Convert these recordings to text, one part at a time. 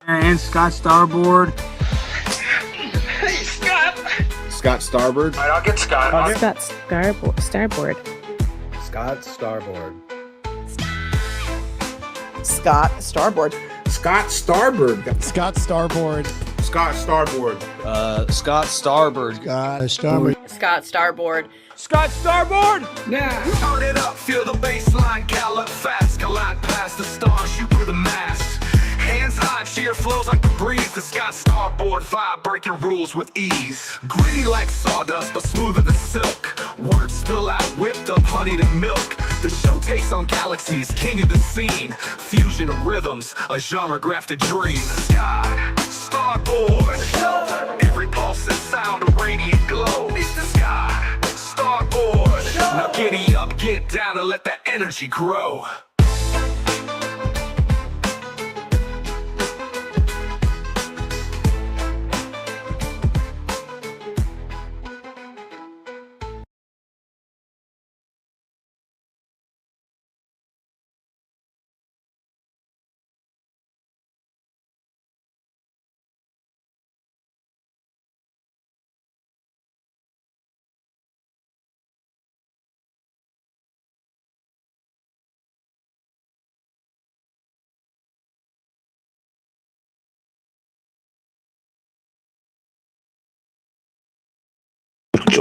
And Scott Starboard. Hey, Scott. Scott Starboard. All right, I'll get Scott. Scott Starboard. Scott Starboard. Scott Starboard. Scott Starboard. Scott Starboard. Scott Starboard. Scott Starboard. Scott Starboard. Scott Starboard. Scott Starboard! Now, turn it up, feel the bass line, gallop fast, collide past the stars, shoot through the mass. Hands high, cheer flows like the breeze. The Scott Starboard vibe, breaking rules with ease. Gritty like sawdust, but smoother than silk. Words spill out, whipped up, honeyed and milk. The show takes on galaxies, king of the scene. Fusion of rhythms, a genre-grafted dream. Scott Starboard. Every pulse and sound, a radiant glow. It's the Scott Starboard. Now giddy up, get down, and let that energy grow.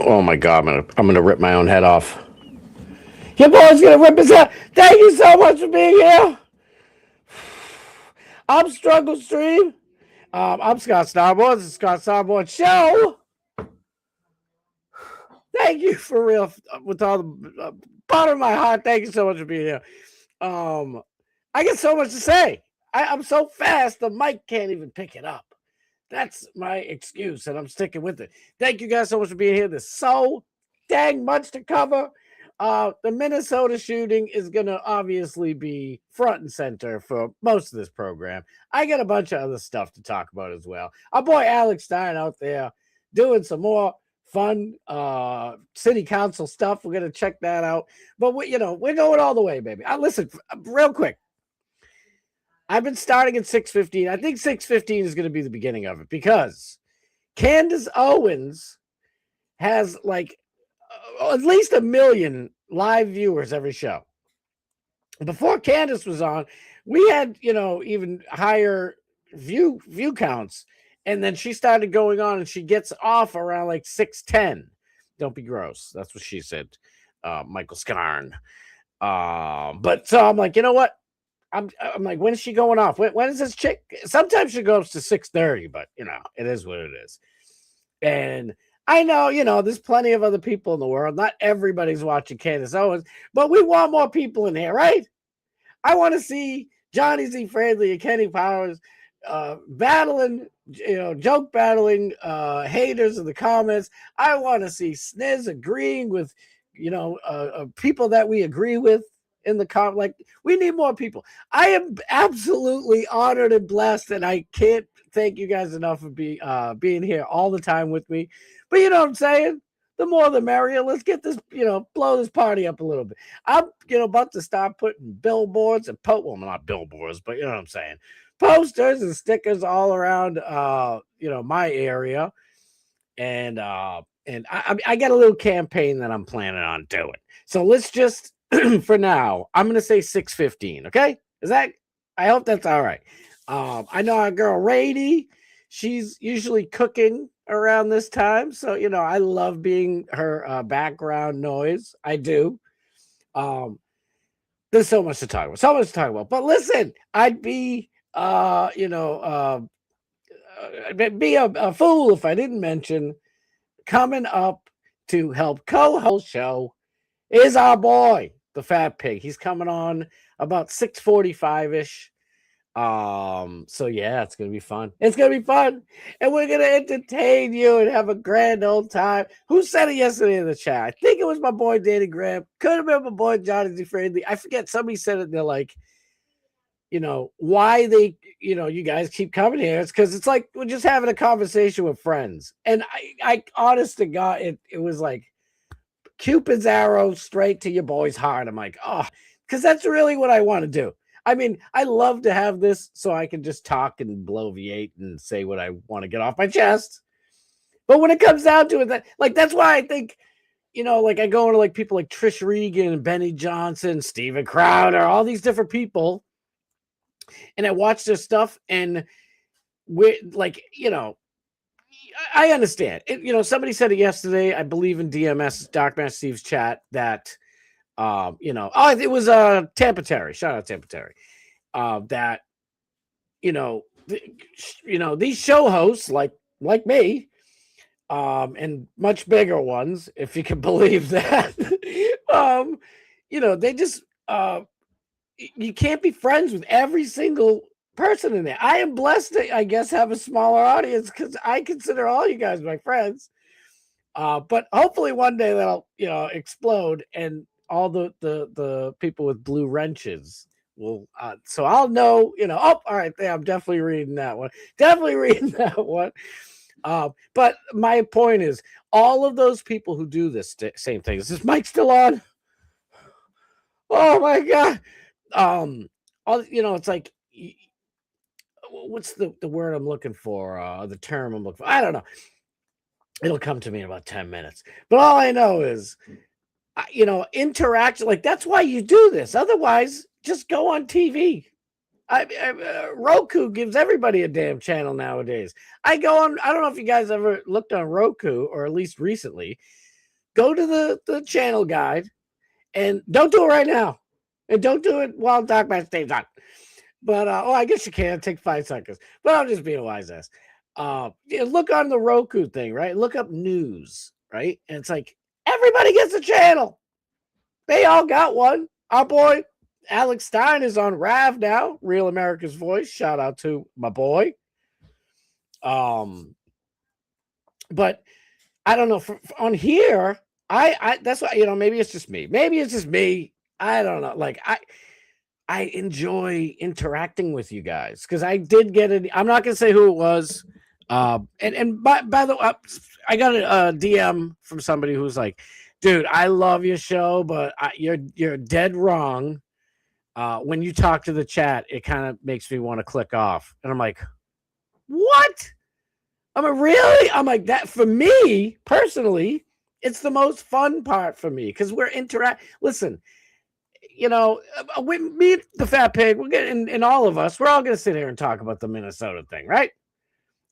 Oh my God, I'm gonna rip my own head off. Your boy's gonna rip his head. Thank you so much for being here. I'm Struggle Stream. I'm Scott Starboard. This is Scott Starboard Show. Thank you for real, with all the bottom of my heart. Thank you so much for being here. I get so much to say. I'm so fast the mic can't even pick it up. That's my excuse, and I'm sticking with it. Thank you guys so much for being here. There's so dang much to cover. The Minnesota shooting is going to obviously be front and center for most of this program. I got a bunch of other stuff to talk about as well. Our boy Alex Stein out there doing some more fun city council stuff. We're going to check that out. But, we're going all the way, baby. Listen, real quick. I've been starting at 6:15. I think 6:15 is going to be the beginning of it because Candace Owens has at least 1 million live viewers every show. Before Candace was on, we had, even higher view counts. And then she started going on and she gets off around 6:10. Don't be gross. That's what she said. Michael Scarn. But so I'm like, you know what? I'm like, when is she going off? When is this chick? Sometimes she goes to 6:30, but it is what it is. And I know, there's plenty of other people in the world. Not everybody's watching Candace Owens, but we want more people in here, right? I want to see Johnny Z. Friendly and Kenny Powers battling, joke battling haters in the comments. I want to see Sniz agreeing with, people that we agree with. In the we need more people. I am absolutely honored and blessed, and I can't thank you guys enough for being here all the time with me. But you know what I'm saying? The more the merrier. Let's get this, blow this party up a little bit. I'm, about to start putting billboards and not billboards, but you know what I'm saying? Posters and stickers all around, my area. And I got a little campaign that I'm planning on doing. So let's just. For now, I'm gonna say 6:15. Okay, I hope that's all right. I know our girl Rady, she's usually cooking around this time, so I love being her background noise. I do. There's so much to talk about. But listen, I'd be a fool if I didn't mention coming up to help co-host show is our boy. The Fat Pig. He's coming on about 6:45-ish. So yeah, it's gonna be fun. And we're gonna entertain you and have a grand old time. Who said it yesterday in the chat? I think it was my boy Danny Graham. Could have been my boy Johnny Z. Friendly. I forget. Somebody said it. And they're like, why they, you guys keep coming here. It's because it's like we're just having a conversation with friends. And I honest to God, it was like Cupid's arrow straight to your boy's heart. I'm like, because that's really what I want to do. I mean, I love to have this so I can just talk and bloviate and say what I want to get off my chest. But when it comes down to it, that's why I think, I go into people like Trish Regan, Benny Johnson, Steven Crowder, all these different people, and I watch their stuff, and I understand. Somebody said it yesterday, I believe in DMS, Dark Master Steve's chat, that, it was Tampa Terry. Shout out Tampa Terry. That, these show hosts like me, and much bigger ones, if you can believe that, they just, you can't be friends with every single person in there. I am blessed to, I guess, have a smaller audience because I consider all you guys my friends. But hopefully one day that'll, explode, and all the people with blue wrenches will. So I'll know, all right, yeah, I'm definitely reading that one. Definitely reading that one. But my point is, all of those people who do this same thing. Is this mic still on? Oh my God. It's like, what's the word I'm looking for? The term I'm looking for. I don't know. It'll come to me in about 10 minutes. But all I know is, interaction. That's why you do this. Otherwise, just go on TV. Roku gives everybody a damn channel nowadays. I go on. I don't know if you guys ever looked on Roku, or at least recently. Go to the channel guide, and don't do it right now, and don't do it while Dark Master Steve's on. But I guess you can. Take 5 seconds. But I'm just being a wise ass. Look on the Roku thing, right? Look up news, right? And it's like everybody gets a channel. They all got one. Our boy Alex Stein is on Rav now, Real America's Voice. Shout out to my boy. But I don't know. On here, I that's why, maybe it's just me. Maybe it's just me. I don't know. I enjoy interacting with you guys because I did get it. I'm not gonna say who it was. And by the way, I got a DM from somebody who's like, "Dude, I love your show, but you're dead wrong. When you talk to the chat, it kind of makes me want to click off." And I'm like, "What?" I'm like, "Really?" I'm like, "That for me personally, it's the most fun part for me because we're Listen. Me, the Fat Pig, we're getting, and all of us, we're all going to sit here and talk about the Minnesota thing, right?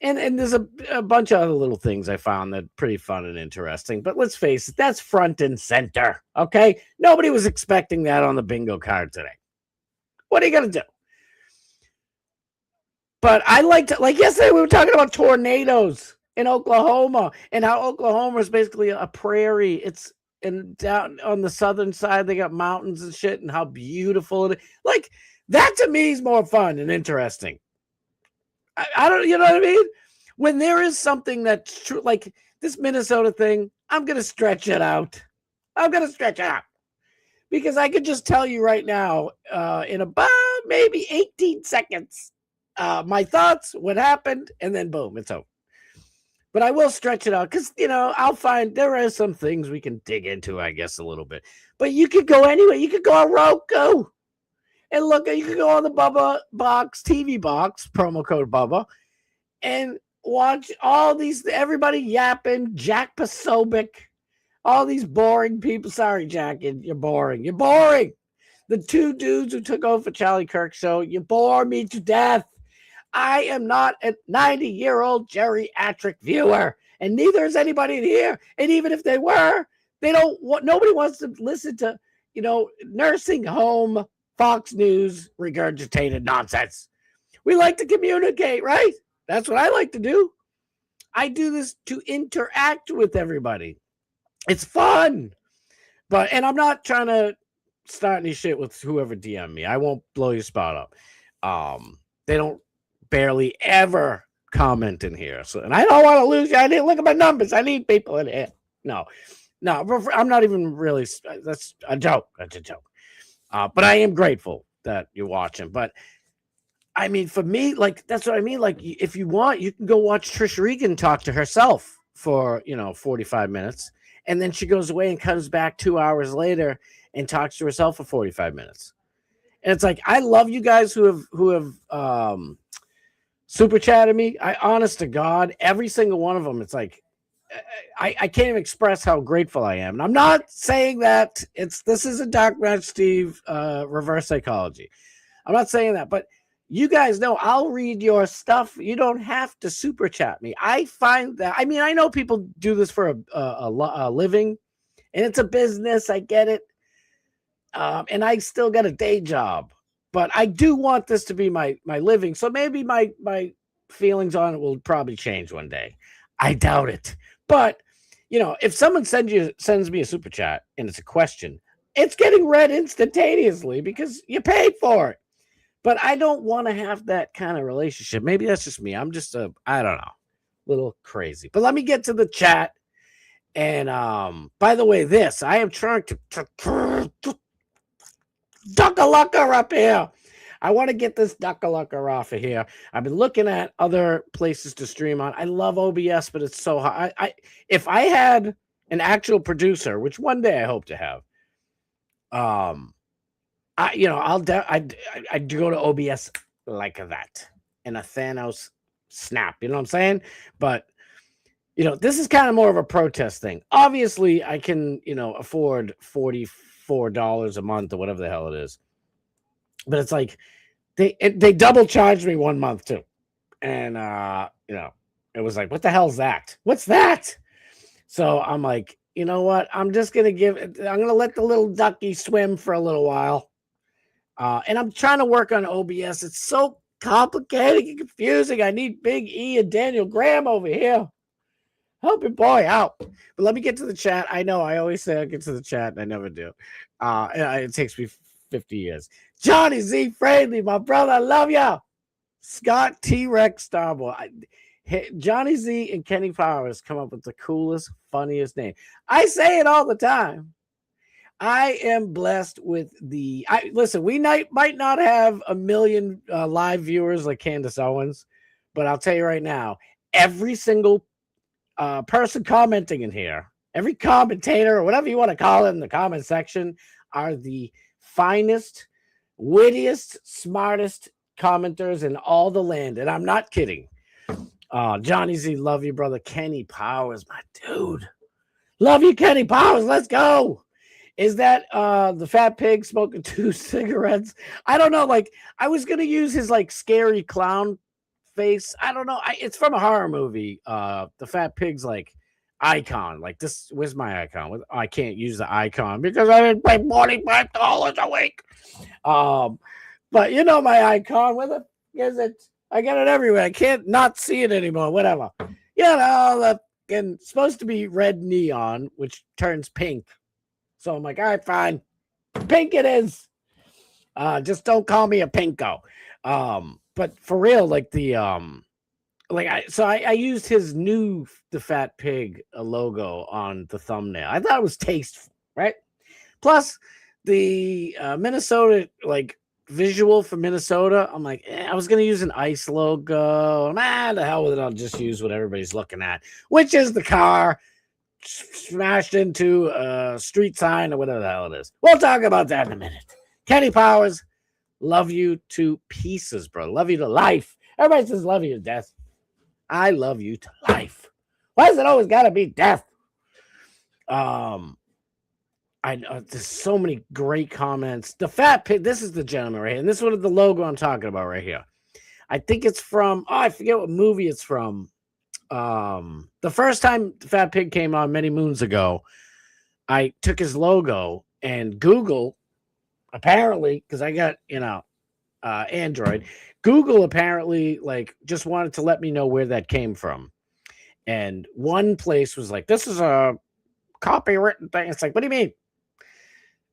And there's a bunch of other little things I found that pretty fun and interesting. But let's face it, that's front and center, okay? Nobody was expecting that on the bingo card today. What are you going to do? But I like yesterday we were talking about tornadoes in Oklahoma and how Oklahoma is basically a prairie. And down on the southern side, they got mountains and shit, and how beautiful it is. That to me is more fun and interesting. I don't, you know what I mean? When there is something that's true, like this Minnesota thing, I'm going to stretch it out. Because I could just tell you right now, in about maybe 18 seconds, my thoughts, what happened, and then boom, it's over. But I will stretch it out because, I'll find there are some things we can dig into, I guess, a little bit. But you could go anyway. You could go on Roku and look. You could go on the Bubba box, TV box, promo code Bubba, and watch all these, everybody yapping, Jack Posobiec, all these boring people. Sorry, Jack, you're boring. You're boring. The 2 dudes who took over for Charlie Kirk's show, you bore me to death. I am not a 90-year-old geriatric viewer, and neither is anybody in here. And even if they were, nobody wants to listen to, nursing home, Fox News regurgitated nonsense. We like to communicate, right? That's what I like to do. I do this to interact with everybody. It's fun. And I'm not trying to start any shit with whoever DM me. I won't blow your spot up. They don't barely ever comment in here. So, and I don't want to lose you. I didn't look at my numbers. I need people in here. No, I'm not even really. That's a joke. That's a joke. But I am grateful that you're watching. But I mean, for me, that's what I mean. If you want, you can go watch Trish Regan talk to herself for 45 minutes, and then she goes away and comes back 2 hours later and talks to herself for 45 minutes. And it's like, I love you guys who have super chatted me. I honest to God, every single one of them, it's like, I can't even express how grateful I am. And I'm not saying that this is a Dark Match Steve reverse psychology. I'm not saying that, but you guys know I'll read your stuff. You don't have to super chat me. I find that, I mean, I know people do this for a living, and it's a business. I get it. And I still got a day job, but I do want this to be my living. So maybe my feelings on it will probably change one day. I doubt it. But, you know, if someone sends me a super chat and it's a question, it's getting read instantaneously because you paid for it. But I don't want to have that kind of relationship. Maybe that's just me. I'm just I don't know, little crazy. But let me get to the chat. And by the way, I am trying to duck-a-lucker up here. I want to get this duck-a-lucker off of here. I've been looking at other places to stream on. I love OBS, but it's so hard. If I had an actual producer, which one day I hope to have, I'd go to OBS like that in a Thanos snap. You know what I'm saying? But you know, this is kind of more of a protest thing. Obviously, I can, you know, afford $44 a month or whatever the hell it is. But it's like they double charged me 1 month too. And you know, it was like, what the hell's that? What's that? So I'm like, you know what? I'm gonna let the little ducky swim for a little while. And I'm trying to work on OBS. It's so complicated and confusing. I need Big E and Daniel Graham over here. Help your boy out. But let me get to the chat. I know I always say I'll get to the chat, and I never do. It takes me 50 years. Johnny Z. Friendly, my brother, I love ya. Scott T-Rex Starboy. Johnny Z and Kenny Powers come up with the coolest, funniest name. I say it all the time. I am blessed with listen, we might not have 1 million live viewers like Candace Owens, but I'll tell you right now, every single person commenting in here, every commentator or whatever you want to call it in the comment section, are the finest, wittiest, smartest commenters in all the land. And I'm not kidding. Johnny Z, love you, brother. Kenny Powers, my dude. Love you, Kenny Powers. Let's go. Is that the fat pig smoking 2 cigarettes? I don't know. Like, I was going to use his like scary clown face. I don't know. It's from a horror movie. The fat pig's like icon. Like, this, where's my icon? I can't use the icon because I didn't pay $45 a week. But you know my icon. Where the is it? I got it everywhere. I can't not see it anymore. Whatever. You know, it's supposed to be red neon, which turns pink. So I'm like, all right, fine. Pink it is. Just don't call me a pinko. But for real, like I used his new The Fat Pig logo on the thumbnail. I thought it was tasteful, right? Plus the Minnesota like visual for Minnesota. I'm like, I was gonna use an ice logo. The hell with it. I'll just use what everybody's looking at, which is the car smashed into a street sign or whatever the hell it is. We'll talk about that in a minute. Kenny Powers, love you to pieces, bro. Love you to life. Everybody says love you to death. I love you to life. Why does it always gotta be death? There's so many great comments. The fat pig, this is the gentleman right here, and this is what the logo I'm talking about right here. I think it's from, I forget what movie it's from. The first time the Fat Pig came on many moons ago, I took his logo and Google, apparently, because I got, Android, Google apparently like just wanted to let me know where that came from. And one place was like, this is a copywritten thing. It's like, what do you mean?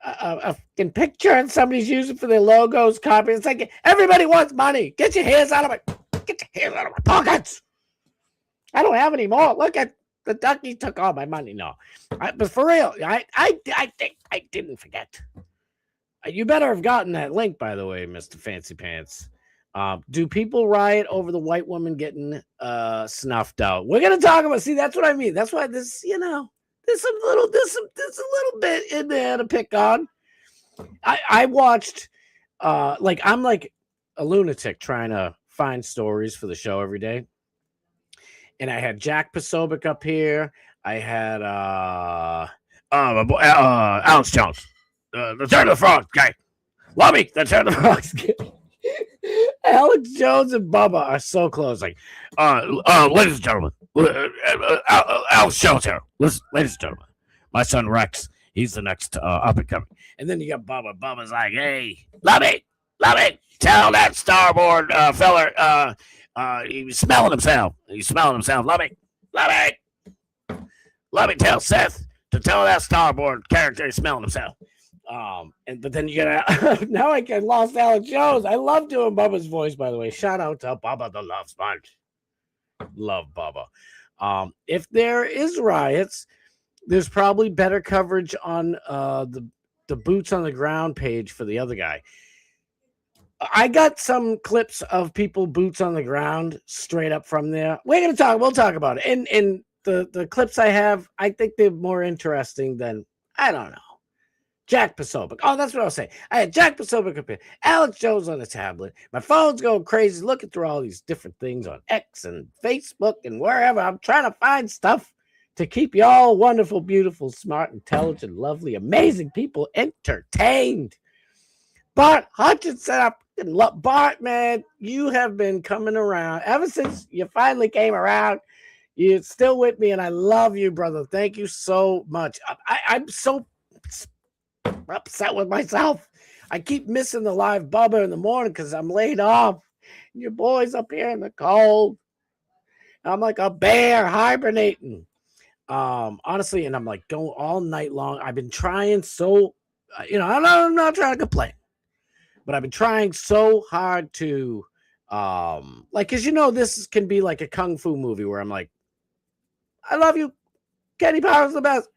A picture and somebody's using for their logos, copy. It's like, everybody wants money. Get your hands out of my pockets. I don't have any more. Look at the ducky took all my money. No, but for real, I think I didn't forget. You better have gotten that link, by the way, Mr. Fancy Pants. Do people riot over the white woman getting snuffed out? We're gonna talk about. See, that's what I mean. That's why this, there's a little bit in there to pick on. I watched like I'm like a lunatic trying to find stories for the show every day. And I had Jack Posobiec up here. I had my boy Alex Jones, the Return of the Frog guy. Love me, the Return of the Frogs guy. Alex Jones and Bubba are so close. Like, ladies and gentlemen, Alex Jones here. Listen, ladies and gentlemen, my son Rex, he's the next up and coming. And then you got Bubba. Bubba's like, hey, love me, tell that starboard feller, he was smelling himself. He's smelling himself. Let me tell Seth to tell that starboard character he's smelling himself. But then you gotta now I lost Alex Jones. I love doing Bubba's voice, by the way. Shout out to Bubba the Love Sponge. Love Bubba. If there is riots, there's probably better coverage on the Boots on the Ground page for the other guy. I got some clips of people boots on the ground straight up from there. We'll talk about it. And the clips I have, I think they're more interesting than, I don't know, Jack Posobiec. Oh, that's what I was saying. I had Jack Posobiec up here, Alex Jones on the tablet. My phone's going crazy looking through all these different things on X and Facebook and wherever. I'm trying to find stuff to keep y'all wonderful, beautiful, smart, intelligent, lovely, amazing people entertained. Bart Hutchinson, Bart, man, you have been coming around ever since you finally came around. You're still with me, and I love you, brother. Thank you so much. I'm so upset with myself. I keep missing the live Bubba in the morning because I'm laid off. Your boy's up here in the cold. I'm like a bear hibernating. Honestly, and I'm like going all night long. I've been trying so, I'm not trying to complain. But I've been trying so hard to, because this can be like a kung fu movie where I'm like, I love you, Kenny Power's the best,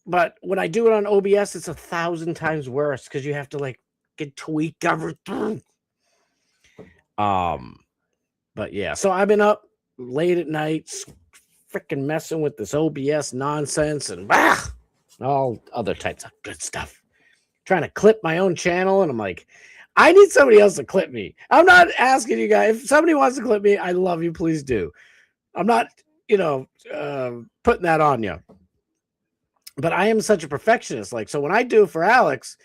but when I do it on OBS, it's 1,000 times worse because you have to like get tweak everything. But yeah, so I've been up late at night, freaking messing with this OBS nonsense and all other types of good stuff. Trying to clip my own channel, and I'm like, I need somebody else to clip me. I'm not asking you guys. If somebody wants to clip me, I love you. Please do. I'm not, putting that on you. But I am such a perfectionist. Like, so when I do it for Alex,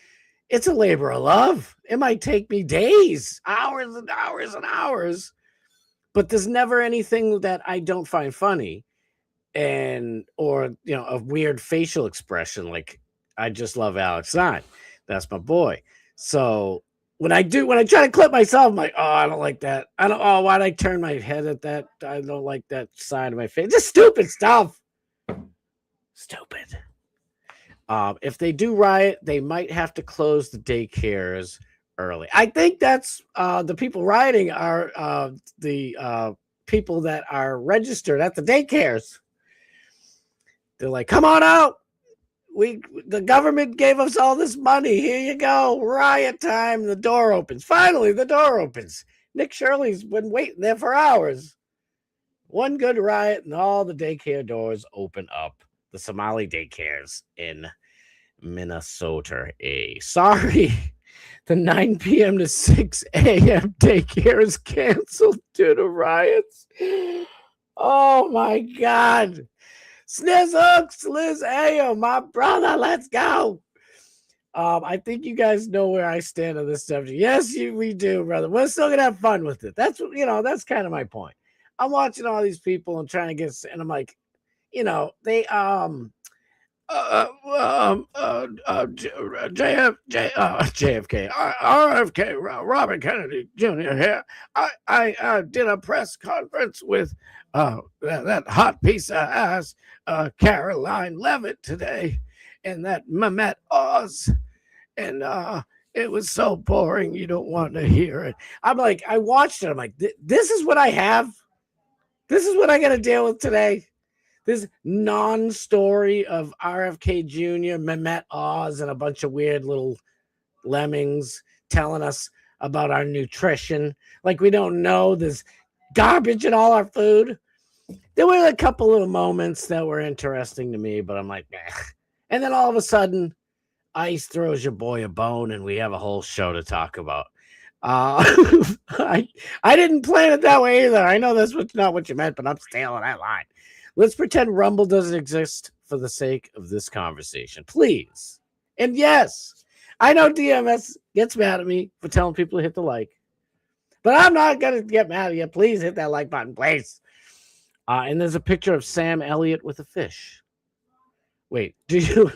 it's a labor of love. It might take me days, hours and hours and hours, but there's never anything that I don't find funny or a weird facial expression. Like, I just love Alex Stein. That's my boy. So when I try to clip myself, I'm like, oh, I don't like that. Why'd I turn my head at that? I don't like that side of my face. Just stupid stuff. Stupid. If they do riot, they might have to close the daycares early. I think that's the people rioting are the people that are registered at the daycares. They're like, come on out. The government gave us all this money. Here you go. Riot time. The door opens. Finally, the door opens. Nick Shirley's been waiting there for hours. One good riot and all the daycare doors open up. The Somali daycares in Minnesota. Sorry, the 9 p.m. to 6 a.m. daycare is canceled due to riots. Oh, my God. Sniz Hooks, Liz Ayo, my brother, let's go. I think you guys know where I stand on this subject. Yes, we do, brother. We're still gonna have fun with it. That's that's kind of my point. I'm watching all these people and trying to get, and I'm like, they JFK, RFK, Robert Kennedy Jr. here. I did a press conference with that hot piece of ass Caroline Levitt today, and that Mehmet Oz, and it was so boring you don't want to hear it. I'm like, I watched it. I'm like, this is what I have. This is what I got to deal with today. This non-story of RFK Jr., Mehmet Oz, and a bunch of weird little lemmings telling us about our nutrition. Like we don't know there's garbage in all our food. There were a couple of moments that were interesting to me, but I'm like, eh. And then all of a sudden, Ice throws your boy a bone, and we have a whole show to talk about. I didn't plan it that way either. I know that's not what you meant, but I'm stealing that line. Let's pretend Rumble doesn't exist for the sake of this conversation, please. And yes, I know DMS gets mad at me for telling people to hit the like, but I'm not gonna get mad at you. Please hit that like button, please. And there's a picture of Sam Elliott with a fish. Wait, do you?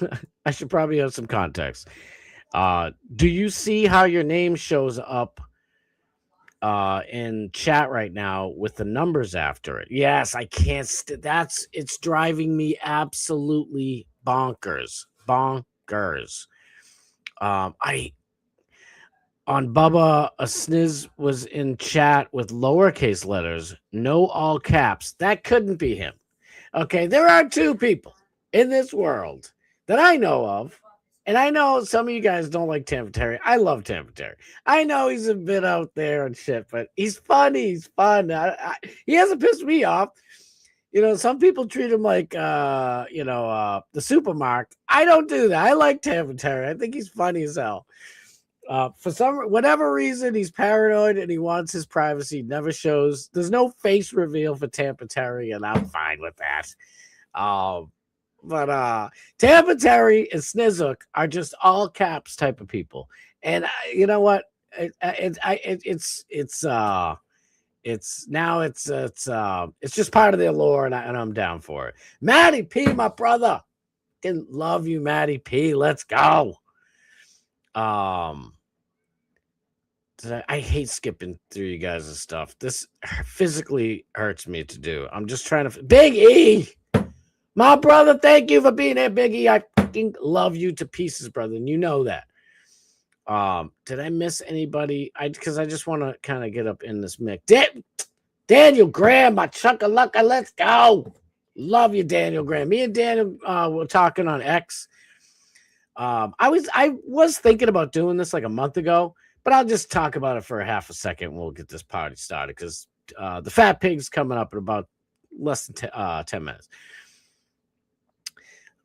I should probably have some context. Do you see how your name shows up in chat right now with the numbers after it? Yes, I can't. It's driving me absolutely bonkers. Bonkers. I on Bubba, a sniz was in chat with lowercase letters, no all caps. That couldn't be him. Okay, there are two people in this world that I know of. And I know some of you guys don't like Tampa Terry. I love Tampa Terry. I know he's a bit out there and shit, but he's funny. He's fun. He hasn't pissed me off. You know, some people treat him like, the supermarket. I don't do that. I like Tampa Terry. I think he's funny as hell. For whatever reason, he's paranoid and he wants his privacy. Never shows. There's no face reveal for Tampa Terry, and I'm fine with that. But Tampa Terry and Snizook are just all caps type of people, and you know what? It's just part of their lore, and I'm down for it. Matty P, my brother, can love you, Matty P. Let's go. I hate skipping through you guys' stuff. This physically hurts me to do. I'm just trying to. Big E, my brother, thank you for being here, Big E. I fucking love you to pieces, brother, and you know that. Did I miss anybody? Because I just want to kind of get up in this mix. Daniel Graham, my chunkalunka, let's go. Love you, Daniel Graham. Me and Daniel were talking on X. I was thinking about doing this like a month ago, but I'll just talk about it for a half a second and we'll get this party started because the Fat Pig's coming up in about less than 10 minutes.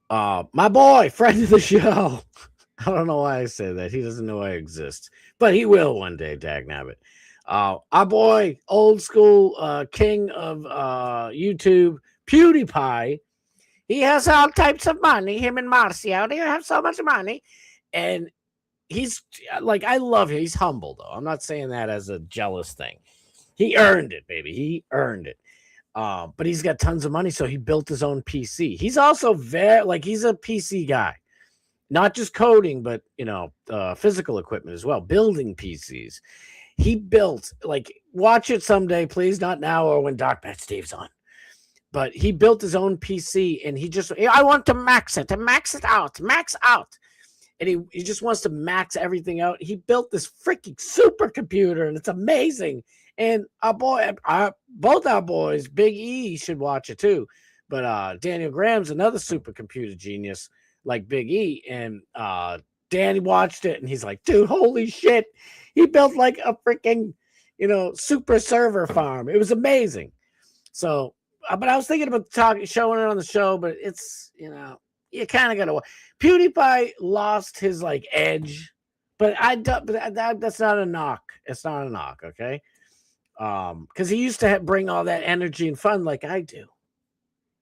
My boy, friend of the show. I don't know why I say that. He doesn't know I exist, but he will one day, dagnabbit. Our boy, old school king of YouTube, PewDiePie. He has all types of money. Him and Marcio, they have so much money. And he's like, I love him. He's humble, though. I'm not saying that as a jealous thing. He earned it, baby. He earned it. But he's got tons of money, so he built his own PC. He's also he's a PC guy. Not just coding, but, physical equipment as well. Building PCs. He built, watch it someday, please. Not now or when Dark Bat Steve's on. But he built his own PC, and I want to max it out. And he just wants to max everything out. He built this freaking supercomputer, and it's amazing. And both our boys, Big E, should watch it too. But Daniel Graham's another supercomputer genius like Big E. And Danny watched it, and he's like, dude, holy shit. He built like a freaking, super server farm. It was amazing. So, but I was thinking about showing it on the show, but it's, you kind of got to. PewDiePie lost his edge, but that's not a knock. It's not a knock, okay? Because he used to bring all that energy and fun like I do,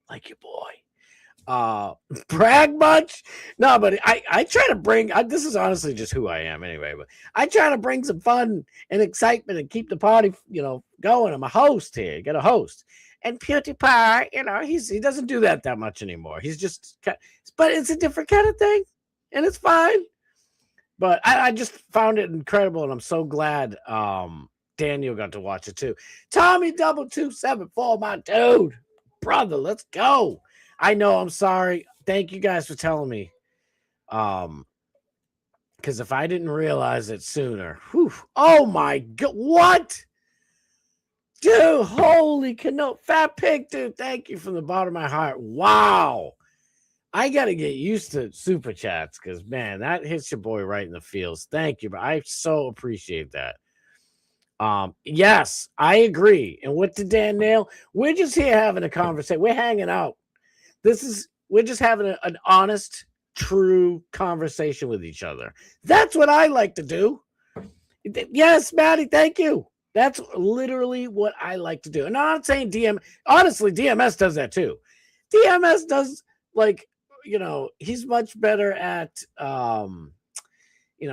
like your boy. Brag much? No, but I try to bring. This is honestly just who I am anyway. But I try to bring some fun and excitement and keep the party, going. I'm a host here. You got a host. And PewDiePie, he doesn't do that much anymore. He's just, but it's a different kind of thing, and it's fine. But I just found it incredible, and I'm so glad Daniel got to watch it too. Tommy 2274, my dude, brother, let's go. I know, I'm sorry. Thank you guys for telling me. Because if I didn't realize it sooner, oh my God, what? Dude, holy canoe. Fat Pig, dude, thank you from the bottom of my heart. Wow. I got to get used to super chats because, man, that hits your boy right in the feels. Thank you. But I so appreciate that. Yes, I agree. And what did Dan nail? We're just here having a conversation. We're hanging out. We're just having an honest true conversation with each other. That's what I like to do. Yes, Maddie, thank you. That's literally what I like to do. And I'm not saying honestly, DMS does that too. DMS does, like, he's much better at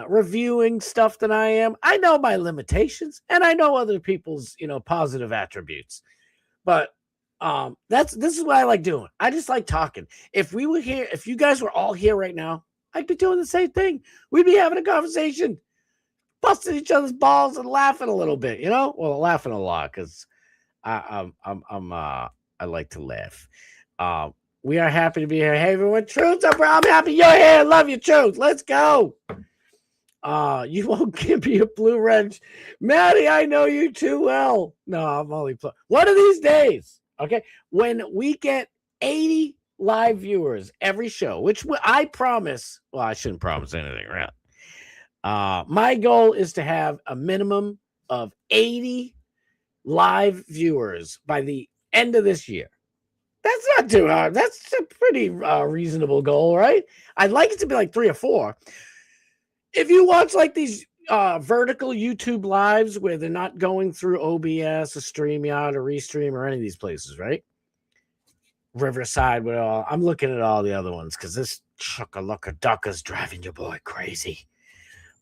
reviewing stuff than I am. I know my limitations and I know other people's, positive attributes. But this is what I like doing. I just like talking. If we were here, if you guys were all here right now, I'd be doing the same thing. We'd be having a conversation, busting each other's balls and laughing a little bit, Well, laughing a lot because I like to laugh. We are happy to be here. Hey, everyone. Truth, I'm happy you're here. Love you, Truth. Let's go. You won't give me a blue wrench. Maddie, I know you too well. No, I'm only playing. One of these days, okay, when we get 80 live viewers every show, which I promise, well, I shouldn't promise anything, right? My goal is to have a minimum of 80 live viewers by the end of this year. That's not too hard. That's a pretty reasonable goal, right? I'd like it to be like 3 or 4. If you watch like these vertical YouTube lives where they're not going through OBS or StreamYard or Restream or any of these places, right? Riverside, I'm looking at all the other ones because this chucka-lucka-ducka's driving your boy crazy.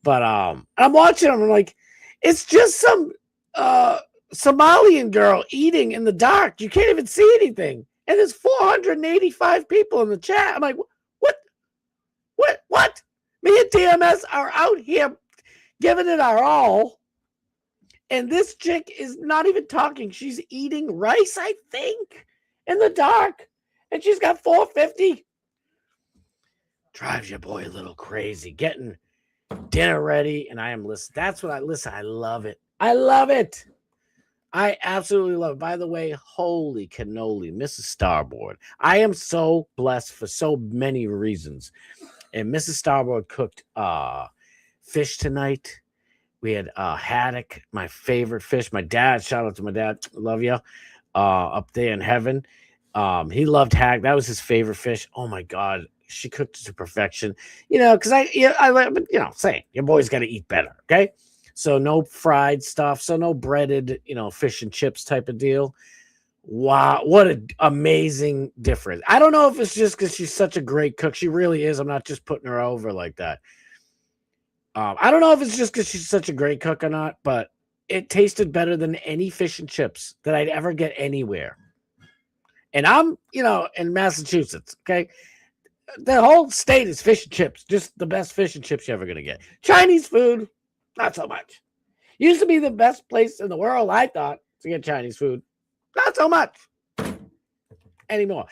But I'm watching them. I'm like, it's just some Somalian girl eating in the dark. You can't even see anything. And there's 485 people in the chat. I'm like, what? Me and TMS are out here giving it our all. And this chick is not even talking. She's eating rice, I think, in the dark. And she's got 450. Drives your boy a little crazy. Getting dinner ready. And I am listening. That's what I listen. I love it. I love it. I absolutely love it. By the way, holy cannoli, Mrs. Starboard. I am so blessed for so many reasons. And Mrs. Starboard cooked fish tonight. We had haddock, my favorite fish. My dad, shout out to my dad, love you, up there in heaven. He loved haddock. That was his favorite fish. Oh my God, she cooked it to perfection. Because I saying your boy's got to eat better. Okay, so no fried stuff, so no breaded, fish and chips type of deal. Wow, what an amazing difference. I don't know if it's just because she's such a great cook. She really is. I'm not just putting her over like that. I don't know if it's just because she's such a great cook or not, but it tasted better than any fish and chips that I'd ever get anywhere. And I'm, in Massachusetts, okay? The whole state is fish and chips, just the best fish and chips you're ever going to get. Chinese food, not so much. Used to be the best place in the world, I thought, to get Chinese food. Not so much anymore.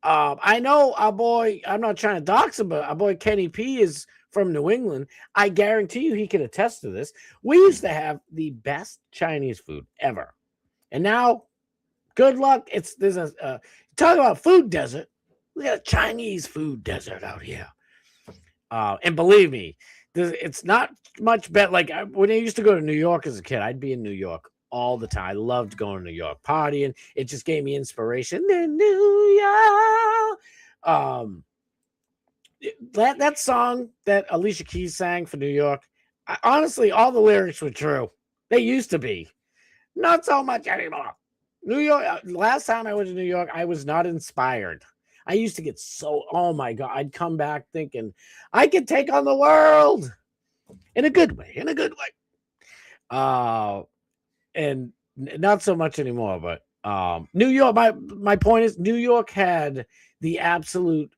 I know our boy, I'm not trying to dox him, but our boy Kenny P is from New England. I guarantee you he can attest to this. We used to have the best Chinese food ever. And now, good luck. There's a talk about food desert. We got a Chinese food desert out here. And believe me, it's not much better. Like when I used to go to New York as a kid, I'd be in New York all the time. I loved going to New York partying. It just gave me inspiration. In New York. That song that Alicia Keys sang for New York, honestly, all the lyrics were true. They used to be. Not so much anymore. New York, last time I went to New York, I was not inspired. I used to get oh my God, I'd come back thinking, I could take on the world in a good way. And not so much anymore, but New York, my point is New York had the absolute,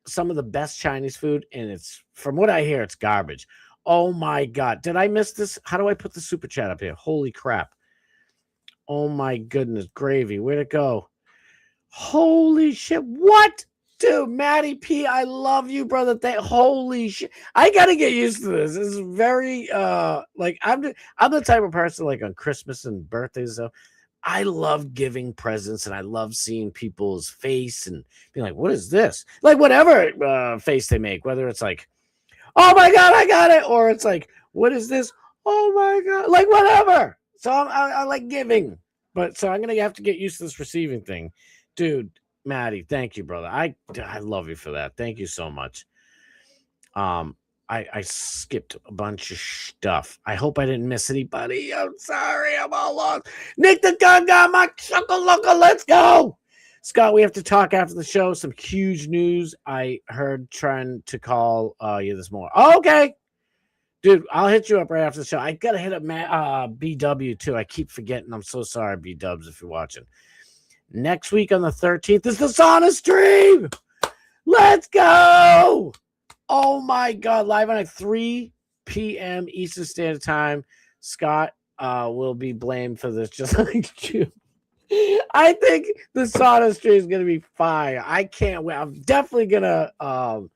some of the best Chinese food, and it's, from what I hear, it's garbage. Oh my God. Did I miss this? How do I put the super chat up here? Holy crap. Oh my goodness. Gravy. Where'd it go? Holy shit. What? Dude, Matty P, I love you, brother. Holy shit. I gotta get used to this. This is very like I'm the type of person, like on Christmas and birthdays and stuff, I love giving presents and I love seeing people's face and being like, what is this? Like whatever face they make, whether it's like, oh my God, I got it, or it's like, what is this? Oh my God, like whatever. So I like giving, but so I'm gonna have to get used to this receiving thing, dude. Maddie, thank you, brother. I love you for that. Thank you so much. I skipped a bunch of stuff. I hope I didn't miss anybody. I'm sorry. I'm all lost. Nick the Gun Guy, my chuckle-looker. Let's go. Scott, we have to talk after the show. Some huge news. I heard trying to call you this morning. Oh, okay. Dude, I'll hit you up right after the show. I got to hit up BW, too. I keep forgetting. I'm so sorry, B-dubs, if you're watching. Next week on the 13th is the sauna stream. Let's go. Oh, my God. Live on at 3 p.m. Eastern Standard Time. Scott will be blamed for this, just like you. I think the sauna stream is going to be fire. I can't wait. I'm definitely going to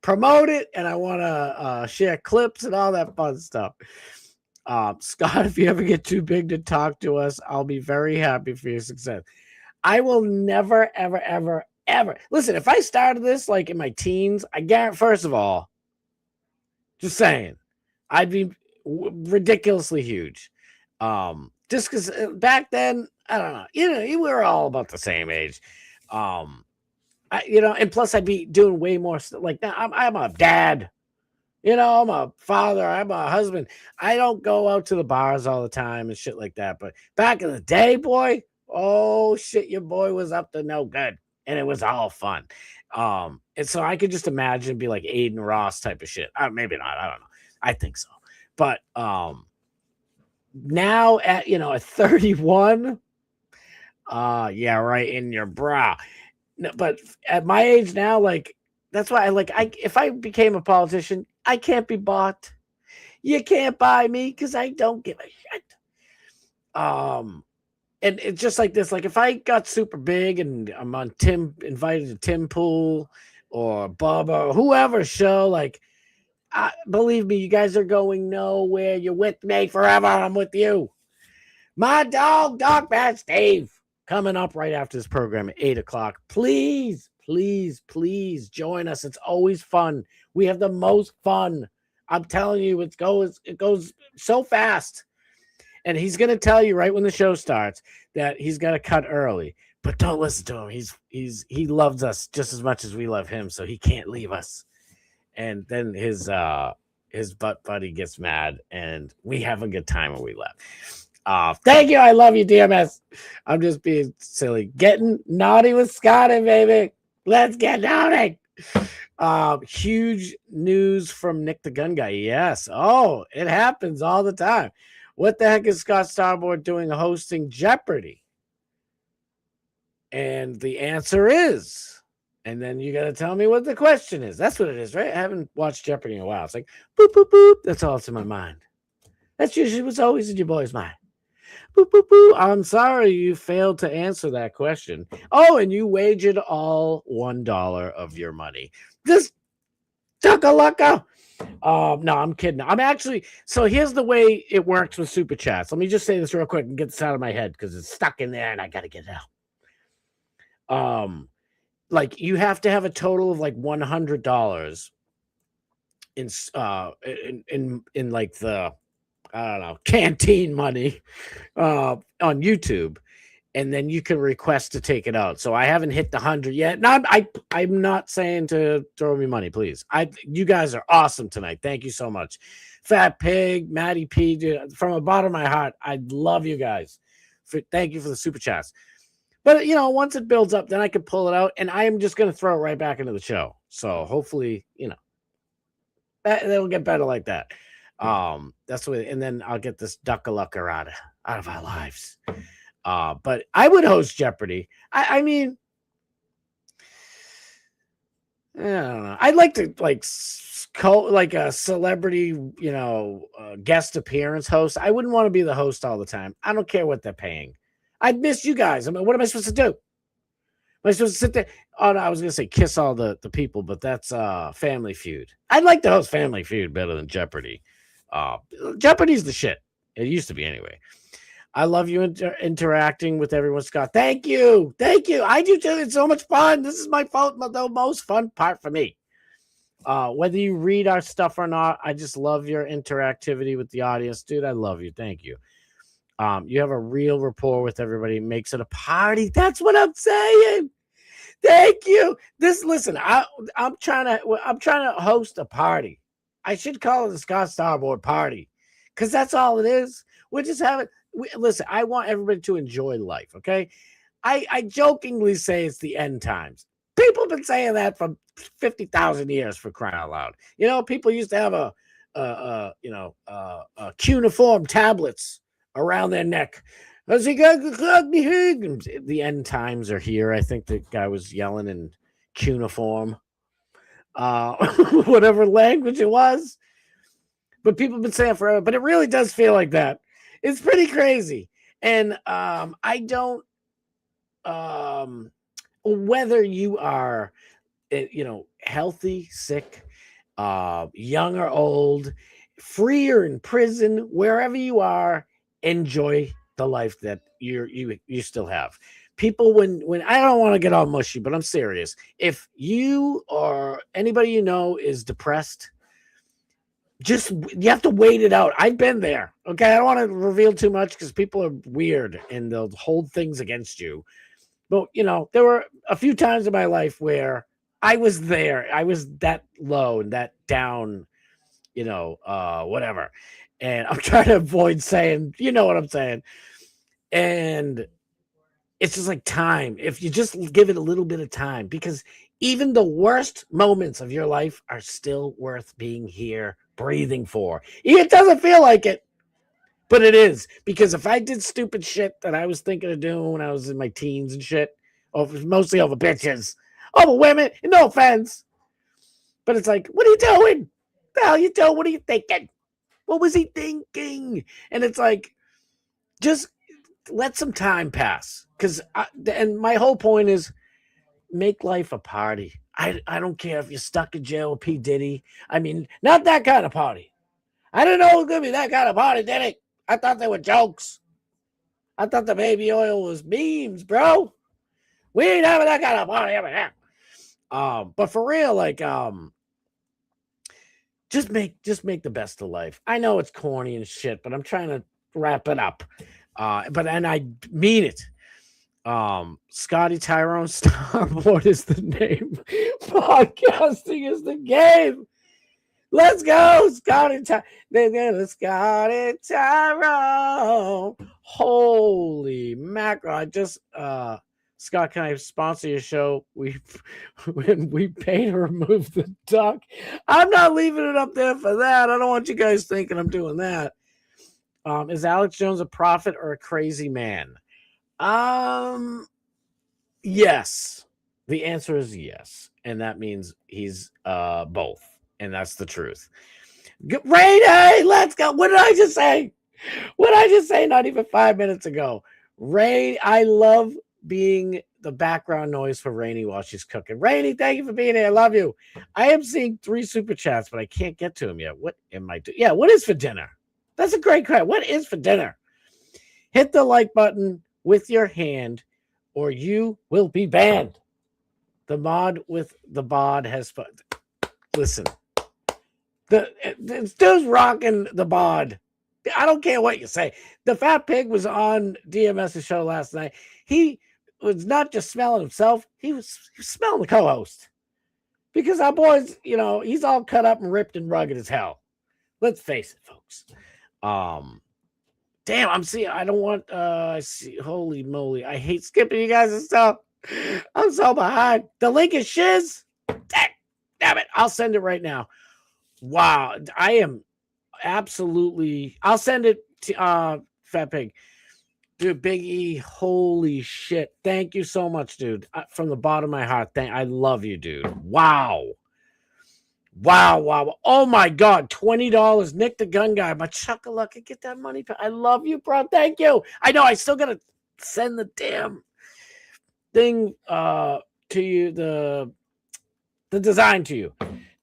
promote it, and I want to share clips and all that fun stuff. Scott, if you ever get too big to talk to us, I'll be very happy for your success. I will never, ever, ever, ever. Listen, if I started this like in my teens, I guarantee, first of all, just saying, I'd be ridiculously huge. Just because back then, I don't know, we were all about the same age. And plus I'd be doing way more stuff. Like now, I'm a dad. I'm a father. I'm a husband. I don't go out to the bars all the time and shit like that. But back in the day, boy, oh shit, your boy was up to no good, and it was all fun. And so I could just imagine it'd be like Aiden Ross type of shit. Maybe not. I don't know. I think so. But now at 31, yeah, right in your bra. No, but at my age now, like that's why if I became a politician, I can't be bought. You can't buy me because I don't give a shit. And it's just like this. Like if I got super big and I'm on invited to Tim Pool or Bubba or whoever's show, like believe me, you guys are going nowhere. You're with me forever. I'm with you. My dog man Steve, coming up right after this program at 8:00. Please, please, please join us. It's always fun. We have the most fun. I'm telling you, it goes so fast. And he's going to tell you right when the show starts that he's got to cut early. But don't listen to him. He loves us just as much as we love him, so he can't leave us. And then his butt buddy gets mad, and we have a good time when we left. Thank you. I love you, DMS. I'm just being silly. Getting naughty with Scotty, baby. Let's get naughty. Huge news from Nick the Gun Guy. Yes. Oh, it happens all the time. What the heck is Scott Starboard doing hosting Jeopardy? And the answer is, and then you got to tell me what the question is. That's what it is, right? I haven't watched Jeopardy in a while. It's like, boop, boop, boop. That's all that's in my mind. That's usually what's always in your boy's mind. Boop, boop, boop. I'm sorry you failed to answer that question. Oh, and you wagered all $1 of your money. This chuckalaka. No, I'm kidding. I'm actually, so here's the way it works with Super Chats. Let me just say this real quick and get this out of my head because it's stuck in there and I got to get it out. Like you have to have a total of like $100 in like the, I don't know, canteen money on YouTube, and then you can request to take it out. So I haven't hit the 100 yet. No, I'm not saying to throw me money, please. You guys are awesome tonight. Thank you so much. Fat Pig, Matty P, dude, from the bottom of my heart, I love you guys. Thank you for the super chats. But once it builds up, then I can pull it out, and I am just going to throw it right back into the show. So hopefully, that'll get better like that. That's the way, and then I'll get this duck-a-lucker out of our lives. But I would host Jeopardy. I mean, I don't know. I'd like to like a celebrity, guest appearance host. I wouldn't want to be the host all the time. I don't care what they're paying. I'd miss you guys. I mean, what am I supposed to do? Am I supposed to sit there? Oh no, I was gonna say kiss all the people, but that's Family Feud. I'd like to host Family Feud better than Jeopardy. Jeopardy's the shit. It used to be anyway. I love you interacting with everyone, Scott. Thank you. I do too. It's so much fun. This is the most fun part for me. Whether you read our stuff or not, I just love your interactivity with the audience, dude. I love you. Thank you. You have a real rapport with everybody. Makes it a party. That's what I'm saying. Thank you. Listen, I'm trying to host a party. I should call it the Scott Starboard party, because that's all it is. We're just having. Listen, I want everybody to enjoy life. Okay, I jokingly say it's the end times. People have been saying that for 50,000 years, for crying out loud. You know, people used to have cuneiform tablets around their neck. The end times are here. I think the guy was yelling in cuneiform, whatever language it was. But people have been saying it forever. But it really does feel like that. It's pretty crazy. And I don't, whether you are, healthy, sick, young or old, free or in prison, wherever you are, enjoy the life that you still have. People, when I don't want to get all mushy, but I'm serious. If you or anybody you know is depressed, you have to wait it out. I've been there. Okay, I don't want to reveal too much because people are weird and they'll hold things against you. But there were a few times in my life where I was there. I was that low and that down, whatever. And I'm trying to avoid saying, you know what I'm saying. And it's just like time. If you just give it a little bit of time, because even the worst moments of your life are still worth being here, breathing for. It doesn't feel like it, but it is. Because if I did stupid shit that I was thinking of doing when I was in my teens and shit, mostly over bitches, over women, no offense, but it's like, what are you doing? The hell you doing? What are you thinking? What was he thinking? And it's like, just let some time pass. And my whole point is, make life a party. I don't care if you're stuck in jail with P. Diddy. I mean, not that kind of party. I didn't know it was going to be that kind of party, did it? I thought they were jokes. I thought the baby oil was memes, bro. We ain't having that kind of party ever now. But for real, like, just make the best of life. I know it's corny and shit, but I'm trying to wrap it up. And I mean it. Scotty Tyrone Starboard is the name. Podcasting is the game. Let's go, Scotty Scotty Tyrone. Holy mackerel! I just Scott, can I sponsor your show? When we pay to remove the duck. I'm not leaving it up there for that. I don't want you guys thinking I'm doing that. Is Alex Jones a prophet or a crazy man? Yes. The answer is yes. And that means he's both. And that's the truth. Rainy, let's go. What did I just say? What did I just say not even 5 minutes ago? Rain, I love being the background noise for Rainy while she's cooking. Rainy, thank you for being here. I love you. I am seeing 3 super chats, but I can't get to them yet. What am I doing? Yeah, what is for dinner? That's a great question. What is for dinner? Hit the like button with your hand, or you will be banned. The mod with the bod has fun. Listen, this dude's rocking the bod. I don't care what you say. The fat pig was on DMS's show last night. He was not just smelling himself, he was smelling the co-host. Because our boy's, he's all cut up and ripped and rugged as hell. Let's face it, folks. Damn, I don't want holy moly. I hate skipping you guys and stuff. I'm so behind. The link is shiz. Damn it. I'll send it right now. Wow. I am absolutely. I'll send it to Fat Pig. Dude, Big E, holy shit. Thank you so much, dude. From the bottom of my heart. I love you, dude. Wow. Oh my God, $20. Nick the Gun Guy, my chuckalucka, get that money. I love you, bro. Thank you. I know I still gotta send the damn thing to you, the design to you.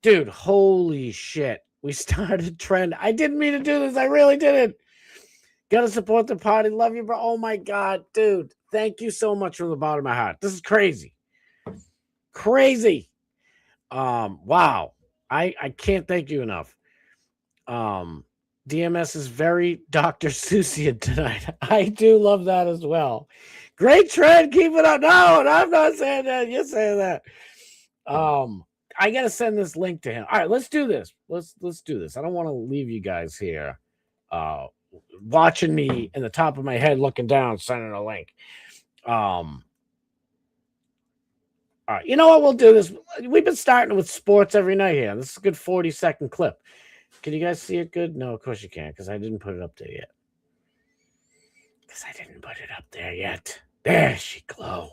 Dude, holy shit. We started a trend. I didn't mean to do this. I really didn't. Gotta support the party. Love you, bro. Oh my God, dude. Thank you so much from the bottom of my heart. This is crazy. Crazy. Wow. I can't thank you enough. DMS is very Dr. Seussian tonight. I do love that as well. Great trend. Keep it up. No, I'm not saying that. You're saying that. I gotta send this link to him. All right, let's do this. Let's do this. I don't want to leave you guys here watching me in the top of my head looking down, sending a link. All right, you know what? We'll do this. We've been starting with sports every night here. This is a good 40-second clip. Can you guys see it good? No, of course you can't, because I didn't put it up there yet. There she glow.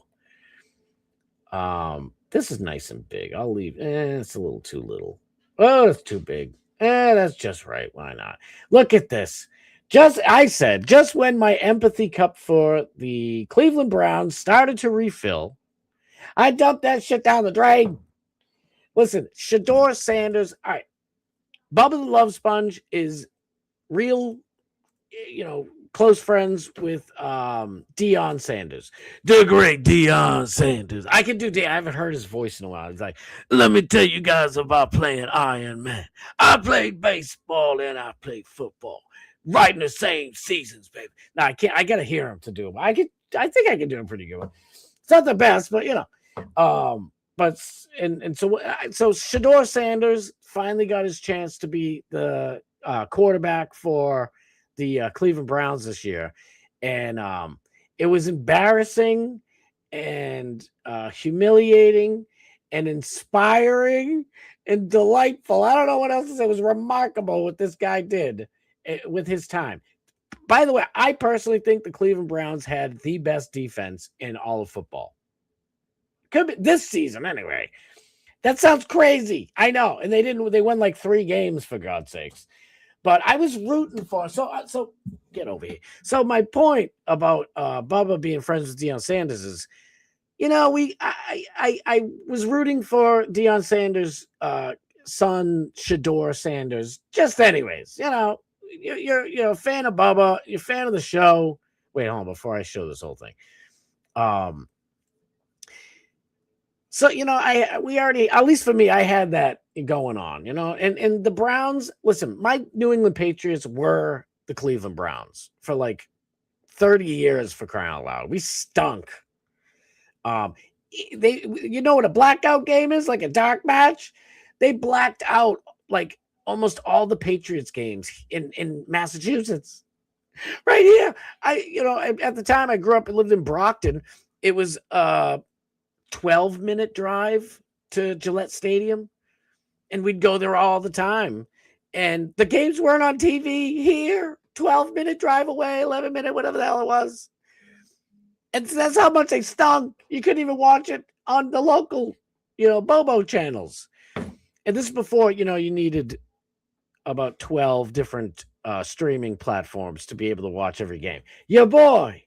This is nice and big. I'll leave. It's a little too little. Oh, it's too big. That's just right. Why not? Look at this. Just when my empathy cup for the Cleveland Browns started to refill, I dumped that shit down the drain. Listen, Shador Sanders. All right. Bubba the Love Sponge is real, close friends with Deion Sanders. The great Deion Sanders. I haven't heard his voice in a while. He's like, let me tell you guys about playing Iron Man. I played baseball and I played football. Right in the same seasons, baby. Now I can't. I gotta hear him to do him. I think I can do him pretty good. It's not the best, but so Shador Sanders finally got his chance to be the quarterback for the Cleveland Browns this year, and it was embarrassing and humiliating and inspiring and delightful. I don't know what else to say. It was remarkable what this guy did with his time. By the way, I personally think the Cleveland Browns had the best defense in all of football. Could be this season anyway. That sounds crazy. I know. And they won like 3 games, for God's sakes. But I was rooting for it. So get over here. So my point about Bubba being friends with Deion Sanders is, I was rooting for Deion Sanders' son, Shador Sanders. Just anyways, you're a fan of Bubba. You're a fan of the show. Wait, hold on, before I show this whole thing. So, we already, at least for me, I had that going on, and the Browns, listen, my New England Patriots were the Cleveland Browns for like 30 years, for crying out loud. We stunk. You know what a blackout game is? Like a dark match? They blacked out like almost all the Patriots games in Massachusetts. Right here. At the time I grew up and lived in Brockton, it was 12-minute drive to Gillette Stadium, and we'd go there all the time. And the games weren't on TV here. 12-minute drive away, 11-minute, whatever the hell it was. And that's how much they stunk. You couldn't even watch it on the local, Bobo channels. And this is before, you needed about 12 different streaming platforms to be able to watch every game. Your boy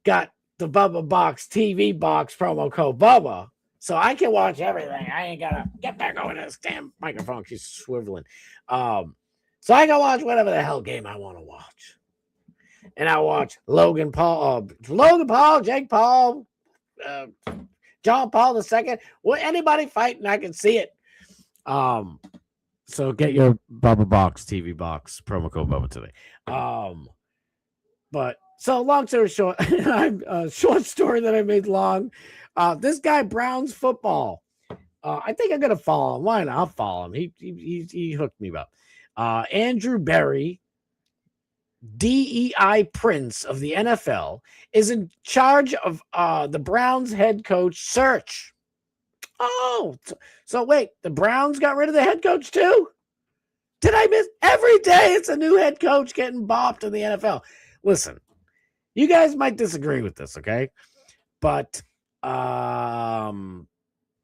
got the Bubba Box TV box promo code Bubba, so I can watch everything. I ain't gotta get back over this damn microphone. She's swiveling. So I can watch whatever the hell game I want to watch. And I watch Logan Paul, Jake Paul, John Paul II. Well, anybody fighting, I can see it. So get your Bubba Box TV box promo code Bubba today. But so long story short, short story that I made long. This guy Browns football. I think I'm gonna follow him. Why not? I'll follow him. He hooked me up. Andrew Berry, DEI Prince of the NFL, is in charge of the Browns head coach search. Oh, so wait, the Browns got rid of the head coach too? Did I miss? Every day it's a new head coach getting bopped in the NFL. Listen, you guys might disagree with this, okay? But the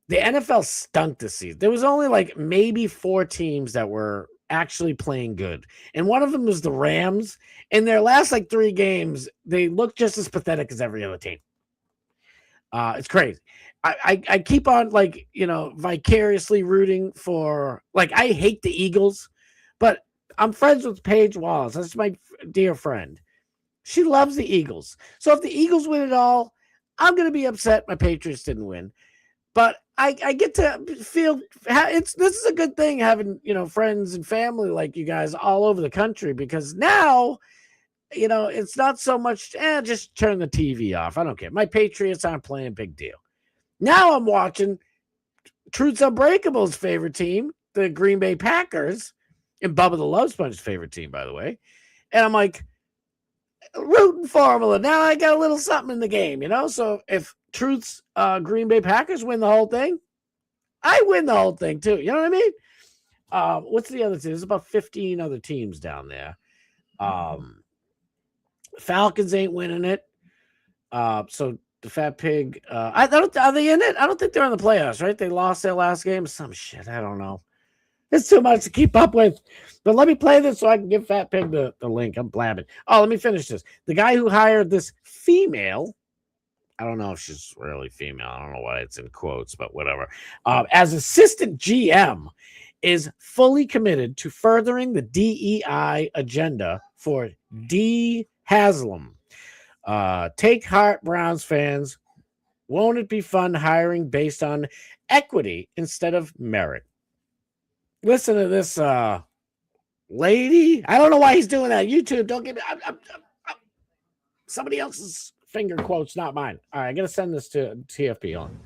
NFL stunk this season. There was only like maybe 4 teams that were actually playing good. And one of them was the Rams. In their last like 3 games, they look just as pathetic as every other team. It's crazy. I keep on vicariously rooting for, I hate the Eagles, but I'm friends with Paige Wallace. That's my dear friend. She loves the Eagles. So if the Eagles win it all, I'm going to be upset my Patriots didn't win. But I get to feel this is a good thing having, friends and family like you guys all over the country, because now it's not so much, just turn the TV off. I don't care. My Patriots aren't playing, big deal. Now I'm watching Truth's Unbreakable's favorite team, the Green Bay Packers, and Bubba the Love Sponge's favorite team, by the way. And I'm like, rooting for them. Now I got a little something in the game, So if Truth's Green Bay Packers win the whole thing, I win the whole thing too. You know what I mean? What's the other team? There's about 15 other teams down there. Falcons ain't winning it. So the Fat Pig, are they in it? I don't think they're in the playoffs, right? They lost their last game. Some shit. I don't know. It's too much to keep up with. But let me play this so I can give Fat Pig the link. I'm blabbing. Oh, let me finish this. The guy who hired this female, I don't know if she's really female. I don't know why it's in quotes, but whatever. As assistant GM, is fully committed to furthering the DEI agenda for D. Haslam. Take heart, Browns fans. Won't it be fun hiring based on equity instead of merit? Listen to this lady. I don't know why he's doing that. YouTube, don't give me somebody else's finger quotes, not mine. All right, I got to send this to TFP on.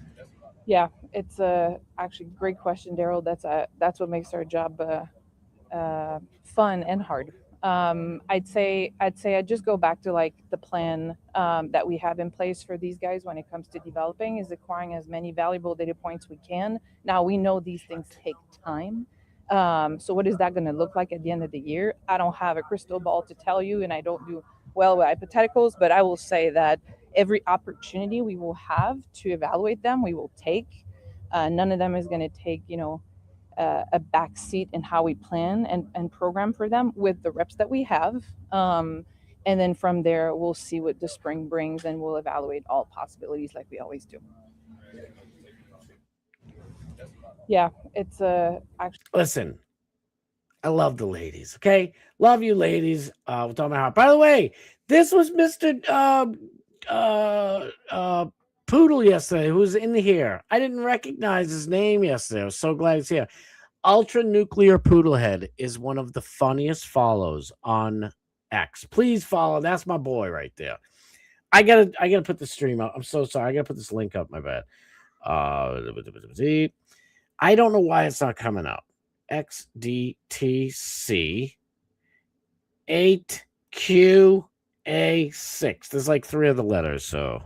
Yeah, it's actually a great question, Daryl. That's what makes our job fun and hard. I'd say I'd just go back to like the plan that we have in place for these guys when it comes to developing is acquiring as many valuable data points we can. Now we know these things take time. So what is that going to look like at the end of the year? I don't have a crystal ball to tell you, and I don't do well with hypotheticals, but I will say that every opportunity we will have to evaluate them, we will take. None of them is going to take, a back seat in how we plan and program for them with the reps that we have. And then from there, we'll see what the spring brings, and we'll evaluate all possibilities like we always do. Yeah, it's actually. Listen, I love the ladies. Okay, love you, ladies. With all my heart. By the way, this was Mr. Poodle yesterday, who was in here. I didn't recognize his name yesterday. I was so glad he's here. Ultra Nuclear Poodlehead is one of the funniest follows on X. Please follow. That's my boy right there. I gotta put the stream up. I'm so sorry. I gotta put this link up. My bad. I don't know why it's not coming up. XDTC 8QA6. There's like 3 of the letters, so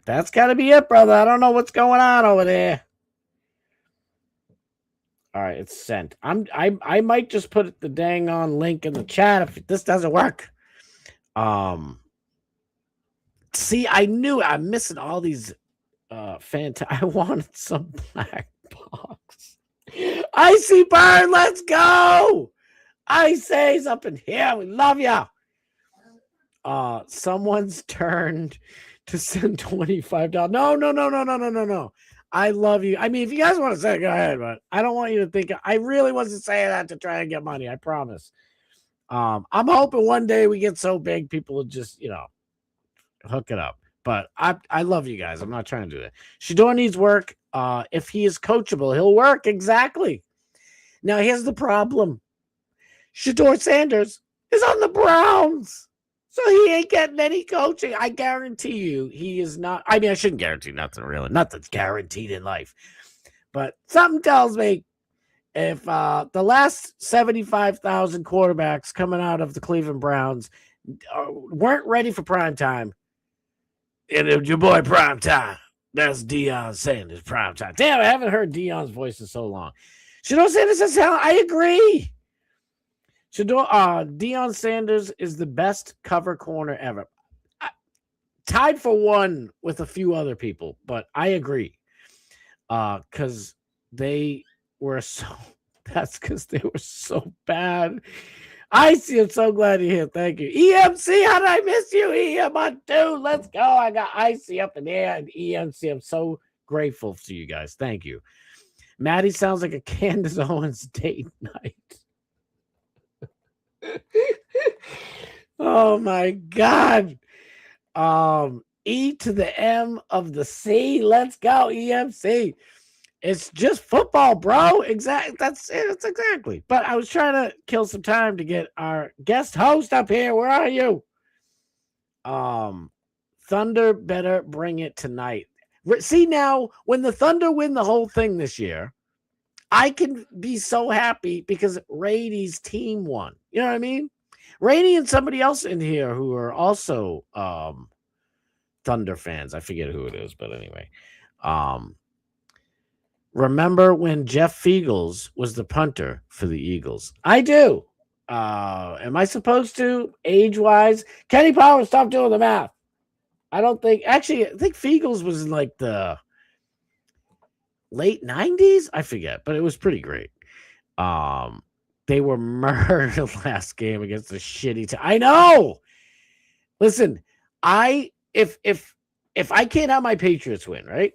that's gotta be it, brother. I don't know what's going on over there. All right, it's sent. I might just put the dang on link in the chat if this doesn't work. See, I knew I'm missing all these I wanted some black box. Icy Bird, let's go. Icy's up in here. We love ya. Someone's turned to send $25. No. I love you. I mean, if you guys want to say it, go ahead, but I don't want you to think I really wasn't saying that to try and get money. I promise. I'm hoping one day we get so big people will just, hook it up. But I love you guys. I'm not trying to do that. Shador needs work. If he is coachable, he'll work. Exactly. Now, here's the problem. Shador Sanders is on the Browns. So he ain't getting any coaching. I guarantee you he is not. I mean, I shouldn't guarantee nothing really. Nothing's guaranteed in life. But something tells me if the last 75,000 quarterbacks coming out of the Cleveland Browns weren't ready for prime time, and it was your boy prime time. That's Deion Sanders prime time. Damn, I haven't heard Deion's voice in so long. Shador Sanders says, I agree. Deion Sanders is the best cover corner ever. Tied for one with a few other people, but I agree. Because they were so bad. I'm so glad you're here. Thank you. EMC, how did I miss you? EM on 2. Let's go. I got Icy up in there and EMC. I'm so grateful to you guys. Thank you. Maddie sounds like a Candace Owens date night. Oh my God. E to the M of the C. Let's go, EMC. It's just football, bro. Exactly. That's it. It's exactly. But I was trying to kill some time to get our guest host up here. Where are you? Thunder better bring it tonight. See, now when the Thunder win the whole thing this year, I can be so happy because Rady's team won. You know what I mean? Rady and somebody else in here who are also Thunder fans. I forget who it is, but anyway. Remember when Jeff Fiegels was the punter for the Eagles? I do. Am I supposed to, age-wise? Kenny Powers, stop doing the math. I don't think, actually, I think Fiegels was in like the late 90s. I forget, but it was pretty great. They were murdered last game against a shitty team. I know. Listen, if I can't have my Patriots win, right?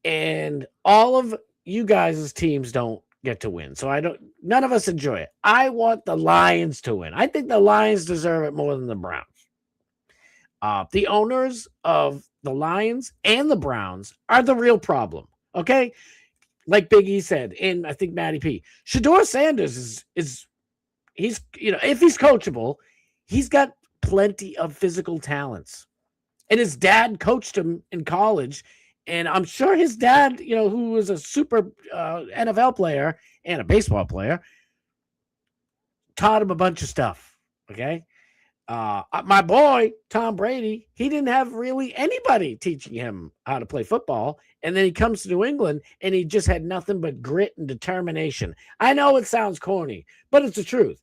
And all of you guys' teams don't get to win. So none of us enjoy it. I want the Lions to win. I think the Lions deserve it more than the Browns. The owners of the Lions and the Browns are the real problem. Okay. Like Big E said, and I think Matty P. Shador Sanders is he's, if he's coachable, he's got plenty of physical talents. And his dad coached him in college. And I'm sure his dad, who was a super NFL player and a baseball player, taught him a bunch of stuff. Okay. My boy, Tom Brady, he didn't have really anybody teaching him how to play football. And then he comes to New England and he just had nothing but grit and determination. I know it sounds corny, but it's the truth.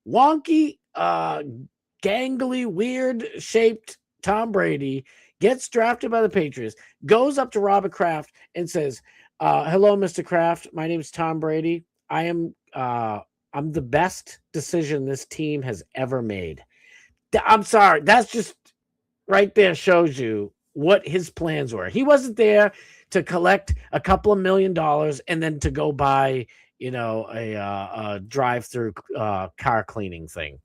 Wonky, gangly, weird-shaped Tom Brady gets drafted by the Patriots, goes up to Robert Kraft and says, hello, Mr. Kraft. My name is Tom Brady. I'm the best decision this team has ever made. I'm sorry. That's just right there shows you what his plans were. He wasn't there to collect a couple of $1 million and then to go buy, a drive-through car cleaning thing.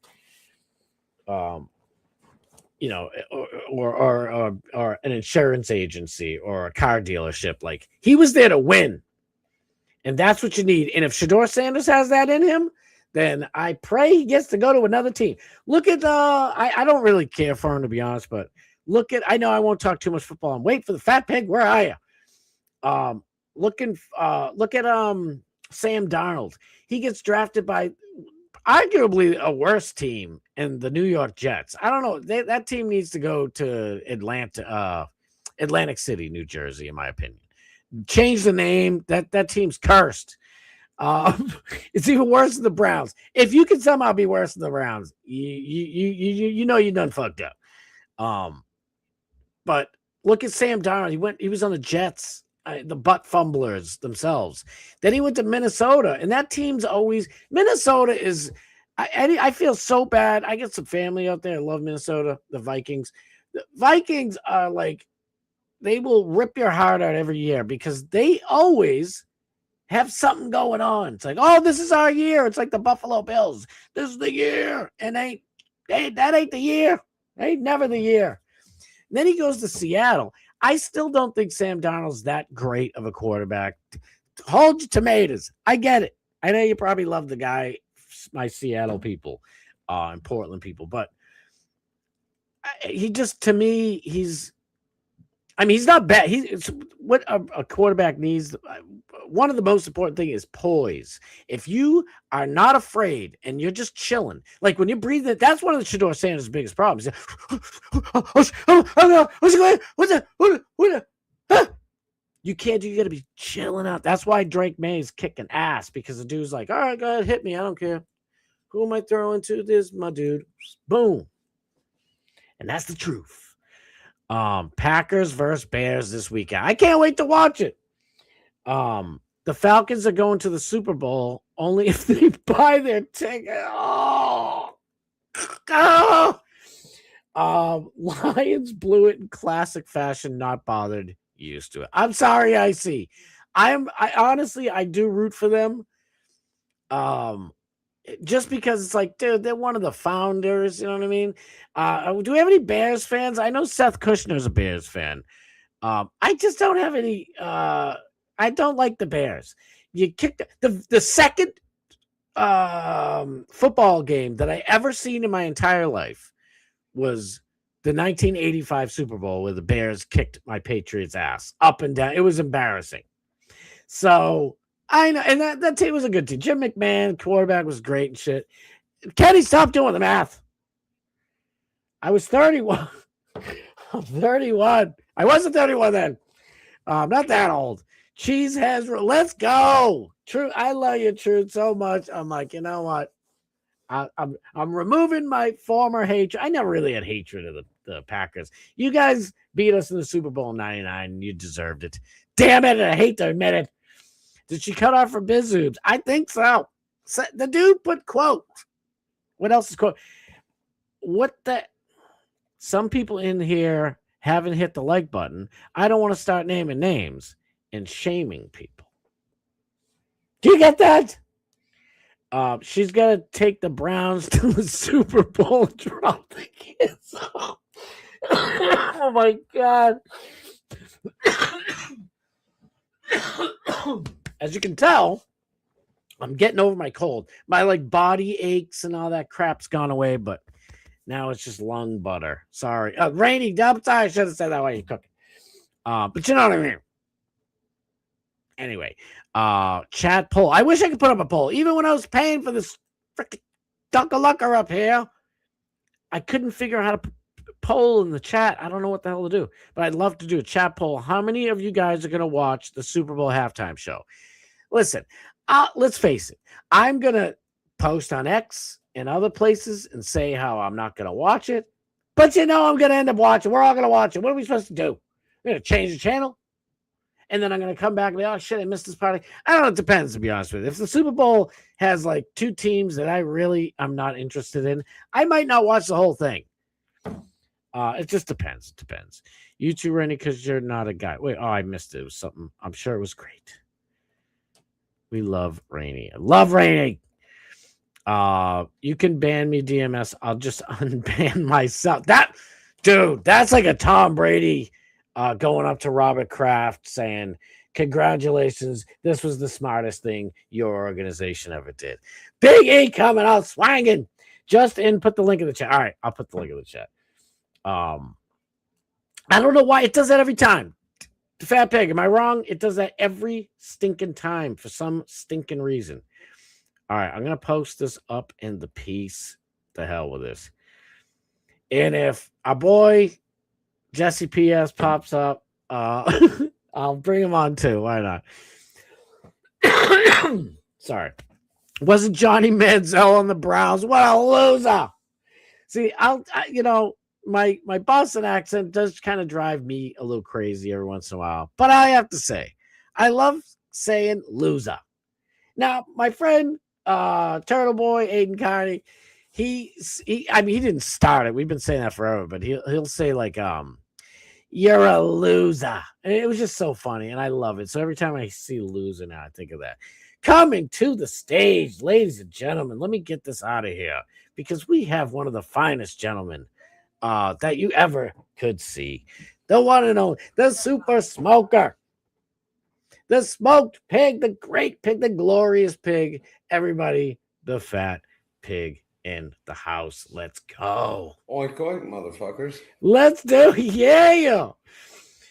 Or an insurance agency or a car dealership. Like, he was there to win. And that's what you need. And if Shador Sanders has that in him, then I pray he gets to go to another team. Look at I don't really care for him, to be honest, but I know I won't talk too much football. I'm waiting for the fat pig. Where are you? Look at Sam Darnold. He gets drafted by arguably a worse team in the New York Jets. I don't know. That team needs to go to Atlantic City, New Jersey, in my opinion. Change the name. That team's cursed. It's even worse than the Browns. If you can somehow be worse than the Browns, you done fucked up. But look at Sam Darnold. He was on the Jets, the butt fumblers themselves. Then he went to Minnesota, and that team's always Minnesota is. I feel so bad. I get some family out there. I love Minnesota. The Vikings. The Vikings are like, they will rip your heart out every year because they always have something going on. It's like, oh, this is our year. It's like the Buffalo Bills. This is the year. And that ain't the year. Ain't never the year. And then he goes to Seattle. I still don't think Sam Darnold's that great of a quarterback. Hold your tomatoes. I get it. I know you probably love the guy, my Seattle people and Portland people, but he just, to me, he's not bad. It's what a quarterback needs. One of the most important thing is poise. If you are not afraid and you're just chilling, like when you're breathing, that's one of the Shador Sanders' biggest problems. You can't do. You got to be chilling out. That's why Drake May is kicking ass, because the dude's like, all right, go ahead, hit me. I don't care. Who am I throwing to? This, my dude. Boom. And that's the truth. Packers versus Bears this weekend. I can't wait to watch it. The Falcons are going to the Super Bowl only if they buy their ticket. Lions blew it in classic fashion, not bothered, used to it. I'm sorry, I honestly, I do root for them. Just because it's like, dude, they're one of the founders, you know what I mean? Do we have any Bears fans? I know Seth Kushner's a Bears fan. I just don't have any. I don't like the Bears. You kicked the second football game that I ever seen in my entire life was the 1985 Super Bowl where the Bears kicked my Patriots ass up and down. It was embarrassing. So I know, and that team was a good team. Jim McMahon, quarterback, was great and shit. Kenny, stop doing the math. I was 31. I'm 31. I wasn't 31 then. I'm not that old. Cheese has. Let's go. True. I love you, Truth, so much. I'm like, you know what? I'm removing my former hatred. I never really had hatred of the Packers. You guys beat us in the Super Bowl in '99, and you deserved it. Damn it! I hate to admit it. Did she cut off her bizoobs? I think so. The dude put quote. What else is quote? What the? Some people in here haven't hit the like button. I don't want to start naming names and shaming people. Do you get that? She's got to take the Browns to the Super Bowl and drop the kids off. Oh, my God. As you can tell, I'm getting over my cold. My body aches and all that crap's gone away, but now it's just lung butter. Sorry. Rainy. I'm sorry. I should have said that while you cook. But you know what I mean. Anyway, chat poll. I wish I could put up a poll. Even when I was paying for this freaking duck-a-lucker up here, I couldn't figure out how to poll in the chat. I don't know what the hell to do. But I'd love to do a chat poll. How many of you guys are going to watch the Super Bowl halftime show? Listen, let's face it. I'm going to post on X and other places and say how I'm not going to watch it. But I'm going to end up watching. We're all going to watch it. What are we supposed to do? We're going to change the channel? And then I'm going to come back and be, oh, shit, I missed this party. I don't know. It depends, to be honest with you. If the Super Bowl has two teams that I'm not interested in, I might not watch the whole thing. It just depends. It depends. You too, Rennie, because you're not a guy. Wait, I missed it. It was something. I'm sure it was great. We love Rainey. I love Rainey. You can ban me, DMS. I'll just unban myself. That's like a Tom Brady going up to Robert Kraft saying, congratulations, this was the smartest thing your organization ever did. Big E coming out swanging. Just put the link in the chat. All right, I'll put the link in the chat. I don't know why it does that every time. The Fat Pig, am I wrong? It does that every stinking time for some stinking reason. All right, I'm going to post this up in the piece. The hell with this. And if our boy Jesse PS pops up, I'll bring him on too. Why not? Sorry. Wasn't Johnny Manziel on the Browns? What a loser. See, my Boston accent does kind of drive me a little crazy every once in a while. But I have to say, I love saying loser. Now, my friend, Turtle Boy, Aiden Carney, he didn't start it. We've been saying that forever, but he'll say you're a loser. And it was just so funny, and I love it. So every time I see loser now, I think of that. Coming to the stage, ladies and gentlemen, let me get this out of here because we have one of the finest gentlemen that you ever could see. The one and only, the super smoker, the smoked pig, the great pig, the glorious pig. Everybody, the Fat Pig in the house. Let's go. Oink, oink, motherfuckers. Let's do yeah.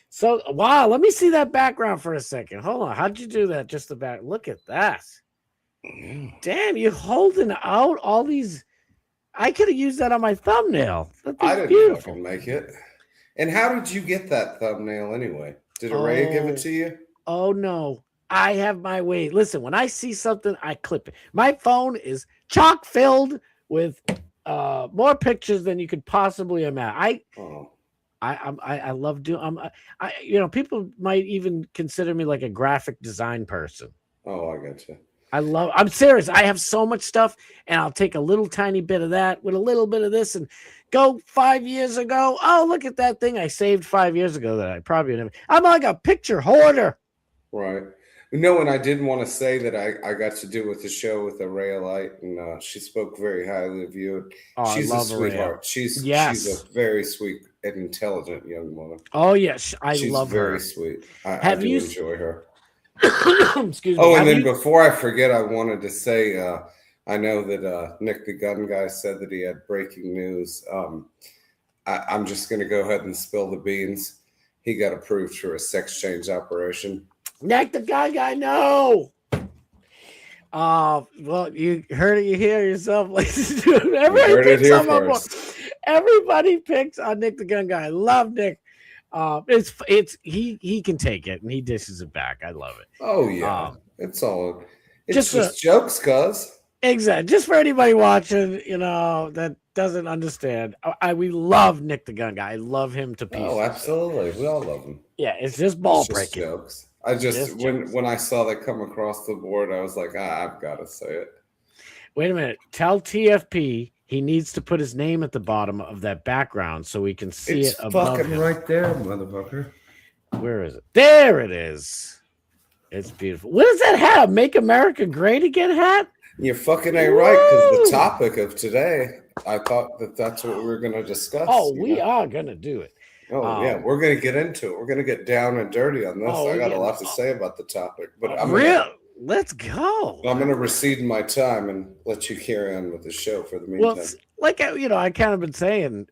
So, wow, let me see that background for a second. Hold on. How'd you do that? Just the back. Look at that. Yeah. Damn, you're holding out all these. I could have used that on my thumbnail. I didn't beautiful. fucking make it. And how did you get that thumbnail anyway? Did Araya give it to you? Oh, no. I have my way. Listen, when I see something, I clip it. My phone is chock filled with more pictures than you could possibly imagine. I love doing. People might even consider me like a graphic design person. Oh, I got you. I'm serious. I have so much stuff, and I'll take a little tiny bit of that with a little bit of this, and go 5 years ago. Oh, look at that thing I saved 5 years ago that I probably never. I'm like a picture hoarder. Right. No, and I did want to say that I got to do with the show with Araya Light, and she spoke very highly of you. Oh, She's I love a sweetheart. Araya. She's a very sweet an intelligent young woman. Oh yes, She's love very her. sweet. I Have do you enjoy her. Excuse me. Oh, and have then you- before I forget, I wanted to say I know that Nick the Gun Guy said that he had breaking news. I'm just going to go ahead and spill the beans. He got approved for a sex change operation. Nick the guy, no. Well, you heard it. You hear yourself, ladies and gentlemen. Everybody heard it picks here on my boy. first. Everybody picks on Nick the Gun Guy. I love Nick. He can take it and he dishes it back. I love it. Oh yeah, it's all. It's just jokes, cuz. Exactly. Just for anybody watching, that doesn't understand. We love Nick the Gun Guy. I love him to pieces. Oh, absolutely. We all love him. Yeah, it's just ball It's just breaking. jokes. I just when I saw that come across the board, I was like, I've got to say it. Wait a minute. Tell TFP he needs to put his name at the bottom of that background so we can see It's it above fucking him. right there, motherfucker. Where is it? There it is. It's beautiful. What does that hat? Make America Great Again hat? You're fucking right, because the topic of today, I thought that's what we were going to discuss. Oh, we are going to do it. Oh, yeah, we're going to get into it. We're going to get down and dirty on this. I got a lot to say about the topic. But let's go. I'm going to recede my time and let you carry on with the show for the meantime. Well, like, I kind of been saying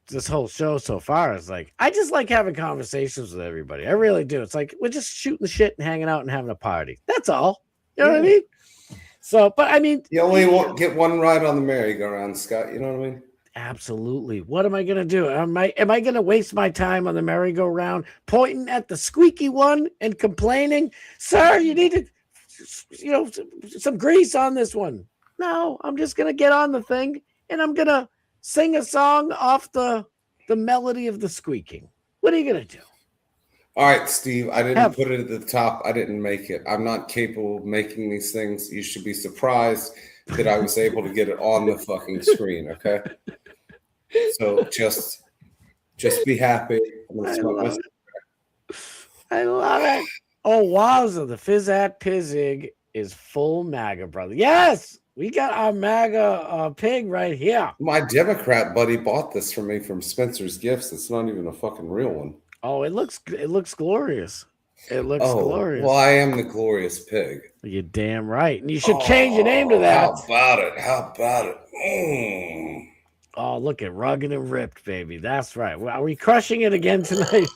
this whole show so far is like, I just like having conversations with everybody. I really do. It's like, we're just shooting the shit and hanging out and having a party. That's all. You know what I mean? So, but I mean, you only get one ride on the merry-go-round, Scott. You know what I mean? Absolutely. What am I going to do? Am I going to waste my time on the merry-go-round pointing at the squeaky one and complaining, sir, you need to, some grease on this one. No, I'm just going to get on the thing and I'm going to sing a song off the melody of the squeaking. What are you going to do? All right, Steve, I didn't put it at the top. I didn't make it. I'm not capable of making these things. You should be surprised that I was able to get it on the fucking screen, okay? So just be happy. I love it. Oh, wowza. The Fizzat Pizzig is full MAGA, brother. Yes, we got our MAGA pig right here. My Democrat buddy bought this for me from Spencer's Gifts. It's not even a fucking real one. Oh, it looks glorious. It looks glorious. Well, I am the glorious pig. You're damn right. And you should change your name to that. How about it? Oh, look at rugged and ripped, baby. That's right. Well, are we crushing it again tonight?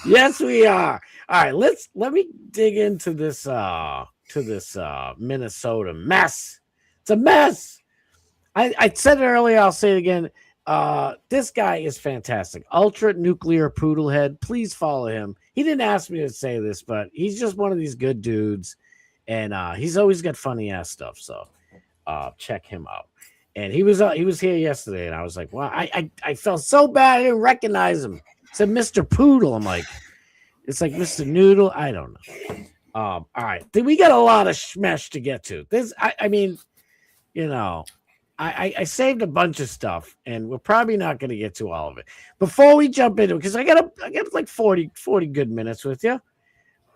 Yes, we are. All right, let me dig into this Minnesota mess. It's a mess. I said it earlier, I'll say it again. This guy is fantastic. Ultra Nuclear Poodlehead. Please follow him. He didn't ask me to say this, but he's just one of these good dudes, and he's always got funny ass stuff. So check him out. And he was here yesterday, and I was like, wow, I felt so bad I didn't recognize him. It said Mr. Poodle. I'm like, it's like Mr. Noodle. I don't know. All right, we got a lot of schmesh to get to. This, I mean, I saved a bunch of stuff, and we're probably not going to get to all of it. Before we jump into it, because I got like 40 good minutes with you.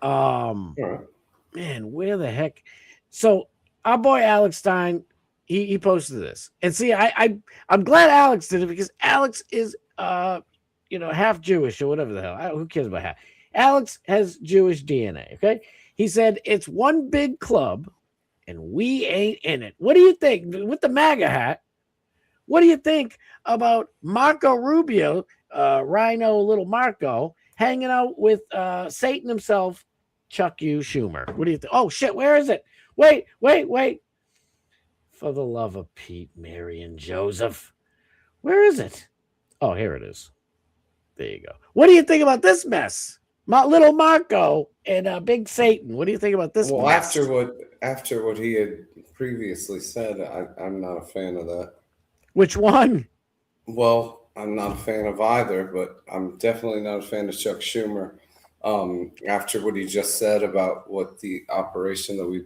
Man, where the heck? So our boy Alex Stein, he posted this. And see, I'm glad Alex did it because Alex is half Jewish or whatever the hell. Who cares about half? Alex has Jewish DNA, okay? He said it's one big club and we ain't in it. What do you think with the MAGA hat? What do you think about Marco Rubio, Rhino Little Marco, hanging out with Satan himself, Chuck U. Schumer? What do you think? Oh, shit, where is it? Wait. For the love of Pete, Mary, and Joseph. Where is it? Oh, here it is. There you go. What do you think about this mess? Little Marco and Big Satan. What do you think about this mess? After what he had previously said, I'm not a fan of that. Which one? Well, I'm not a fan of either, but I'm definitely not a fan of Chuck Schumer. After what he just said about what the operation that we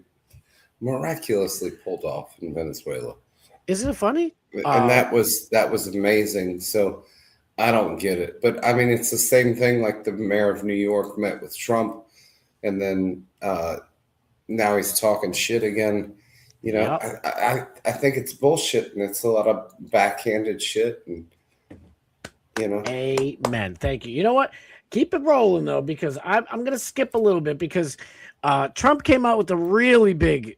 miraculously pulled off in Venezuela. Isn't it funny? And that was amazing. So I don't get it. But I mean, it's the same thing like the mayor of New York met with Trump and then now he's talking shit again. I think it's bullshit and it's a lot of backhanded shit. And You know. Amen. Thank you. You know what? Keep it rolling though, because I'm going to skip a little bit because Trump came out with a really big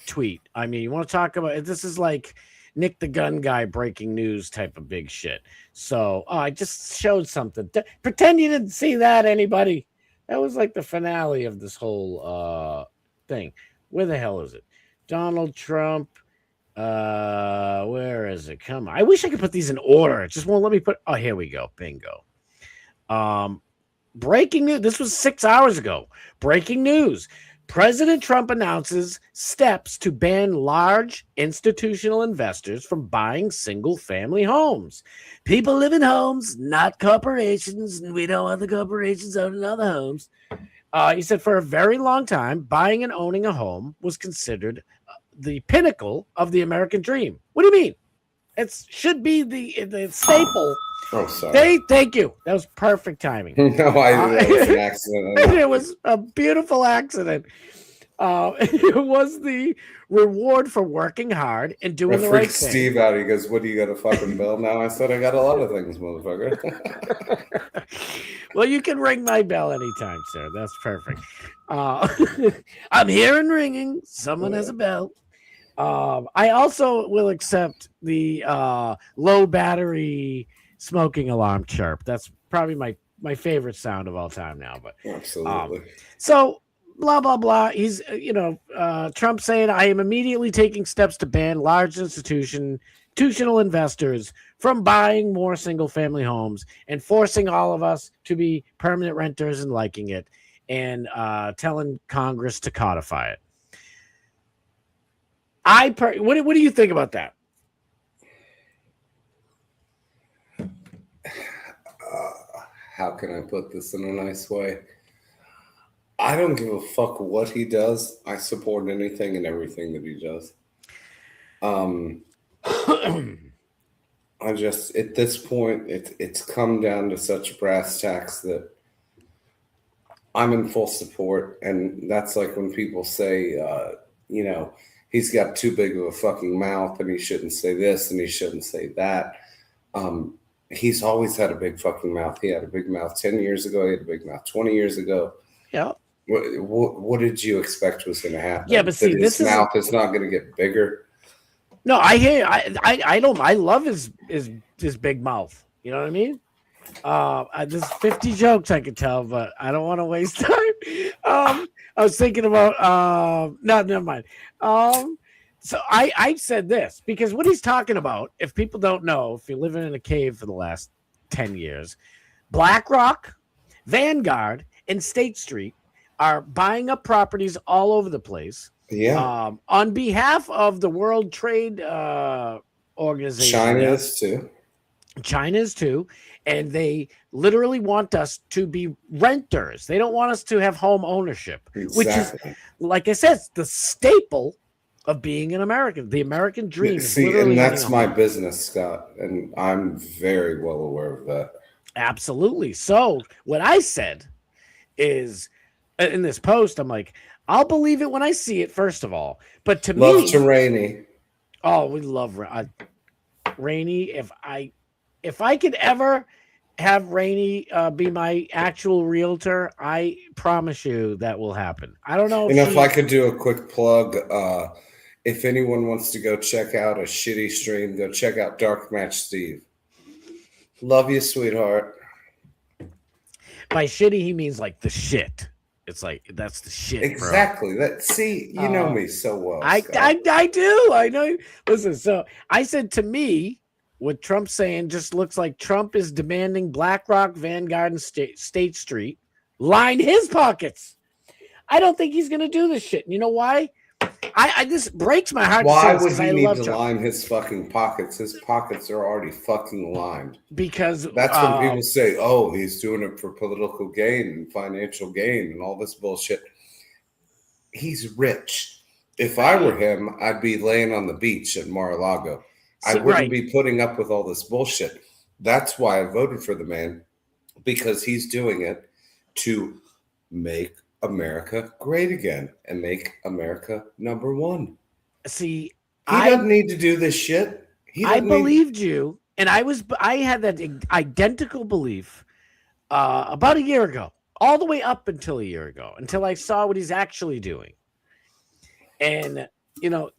tweet. I mean, you want to talk about this is like Nick the Gun Guy breaking news type of big shit. So I just showed something. Pretend you didn't see that, anybody. That was like the finale of this whole thing. Where the hell is it? Donald Trump. Where is it? Come on. I wish I could put these in order. It just won't let me put. Oh, here we go. Bingo. Breaking news. This was 6 hours ago. Breaking news. President Trump announces steps to ban large institutional investors from buying single-family homes. People live in homes, not corporations, and we don't want the corporations owning other homes. He said for a very long time, buying and owning a home was considered the pinnacle of the American dream. What do you mean? It should be the staple. Oh, sorry. Thank you. That was perfect timing. No, that was an accident. It was a beautiful accident. It was the reward for working hard and doing the right thing. Steve out. He goes, "What do you got a fucking bell now?" I said, "I got a lot of things, motherfucker." Well, you can ring my bell anytime, sir. That's perfect. I'm hearing ringing. Someone has a bell. I also will accept the low battery smoking alarm chirp. That's probably my favorite sound of all time now. But absolutely. So blah blah blah. He's Trump saying, "I am immediately taking steps to ban large institutional investors from buying more single family homes and forcing all of us to be permanent renters and liking it, and telling Congress to codify it." What do you think about that? How can I put this in a nice way? I don't give a fuck what he does. I support anything and everything that he does. I just, at this point, it's come down to such brass tacks that I'm in full support. And that's like when people say, he's got too big of a fucking mouth and he shouldn't say this and he shouldn't say that. He's always had a big fucking mouth. He had a big mouth 10 years ago. He had a big mouth 20 years ago. Yeah. What did you expect was going to happen? Yeah, but see, his mouth is not going to get bigger. No, I hear. I don't. I love his big mouth. You know what I mean? There's 50 jokes I could tell, but I don't want to waste time. I was thinking about. No, never mind. So I said this because what he's talking about, if people don't know, if you're living in a cave for the last 10 years, BlackRock, Vanguard, and State Street are buying up properties all over the place. Yeah. On behalf of the World Trade Organization. China is too. And they literally want us to be renters. They don't want us to have home ownership, which is, like I said, the staple of being an American. The American dream. See, and that's my business, Scott, and I'm very well aware of that. Absolutely. So what I said is, in this post, I'm like, I'll believe it when I see it, first of all. But to me, love to Rainey. Oh, we love Rainey. If I could ever have Rainey be my actual realtor, I promise you that will happen. I don't know. If I could do a quick plug, if anyone wants to go check out a shitty stream, go check out Dark Match Steve. Love you, sweetheart. By shitty, he means like the shit. It's like that's the shit. Exactly. Bro. You know me so well. I do. I know. Listen. So I said, to me, what Trump's saying just looks like Trump is demanding BlackRock, Vanguard, and State Street line his pockets. I don't think he's going to do this shit. And you know why? This breaks my heart. Why would he need to line his fucking pockets? His pockets are already fucking lined. Because that's when people say, "Oh, he's doing it for political gain and financial gain and all this bullshit." He's rich. If I were him, I'd be laying on the beach at Mar-a-Lago. I wouldn't be putting up with all this bullshit. That's why I voted for the man, because he's doing it to make America great again and make America number one. See, he doesn't need to do this shit. I believed you And I had that identical belief about a year ago, all the way up until a year ago, until I saw what he's actually doing. And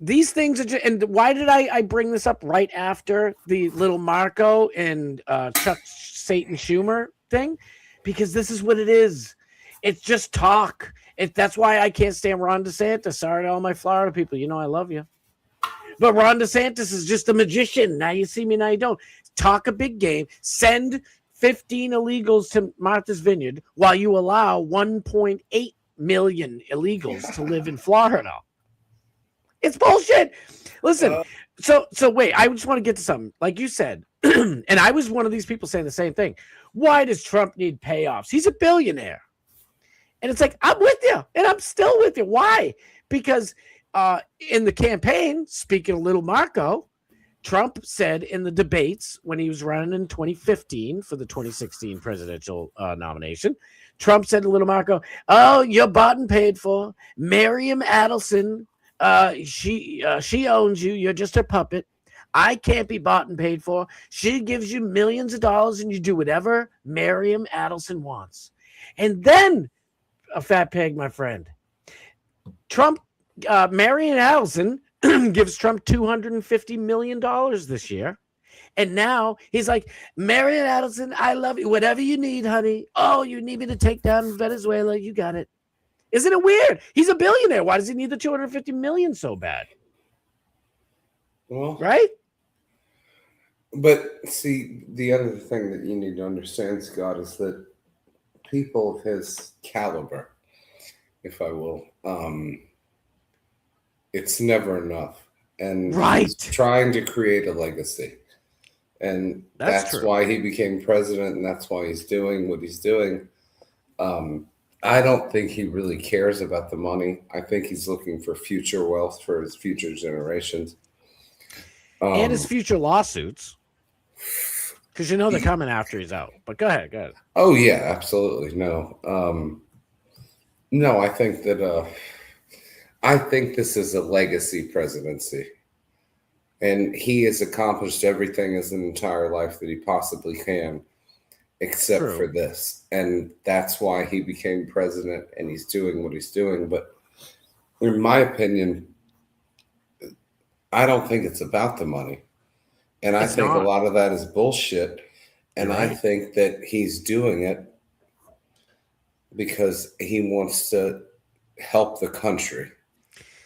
these things are just, and why did I bring this up right after the little Marco and Chuck Satan Schumer thing? Because this is what it is. It's just talk. That's why I can't stand Ron DeSantis. Sorry to all my Florida people. I love you. But Ron DeSantis is just a magician. Now you see me, now you don't. Talk a big game. Send 15 illegals to Martha's Vineyard while you allow 1.8 million illegals to live in Florida. It's bullshit. Listen, so wait, I just want to get to something. Like you said, and I was one of these people saying the same thing. Why does Trump need payoffs? He's a billionaire. And it's like, I'm with you, and I'm still with you. Why? Because in the campaign, speaking of little Marco, Trump said in the debates when he was running in 2015 for the 2016 presidential nomination, Trump said to little Marco, "Oh, you're bought and paid for. Miriam Adelson, she owns you. You're just her puppet. I can't be bought and paid for. She gives you millions of dollars, and you do whatever Miriam Adelson wants." And then, a fat pig, my friend, Trump, Marion Adelson gives Trump $250 million this year. And now he's like, Marion Adelson, I love you. Whatever you need, honey. Oh, you need me to take down Venezuela? You got it. Isn't it weird? He's a billionaire. Why does he need the $250 million so bad? Well, right? But see, the other thing that you need to understand, Scott, is that people of his caliber, if I will, it's never enough. And he's trying to create a legacy. And that's why he became president, and that's why he's doing what he's doing. I don't think he really cares about the money. I think he's looking for future wealth for his future generations. And his future lawsuits. Because they're coming after he's out. But go ahead. Oh, yeah, absolutely. No. No, I think that I think this is a legacy presidency. And he has accomplished everything his entire life that he possibly can, except for this. And that's why he became president, and he's doing what he's doing. But in my opinion, I don't think it's about the money. And I think a lot of that is bullshit. And I think that he's doing it because he wants to help the country.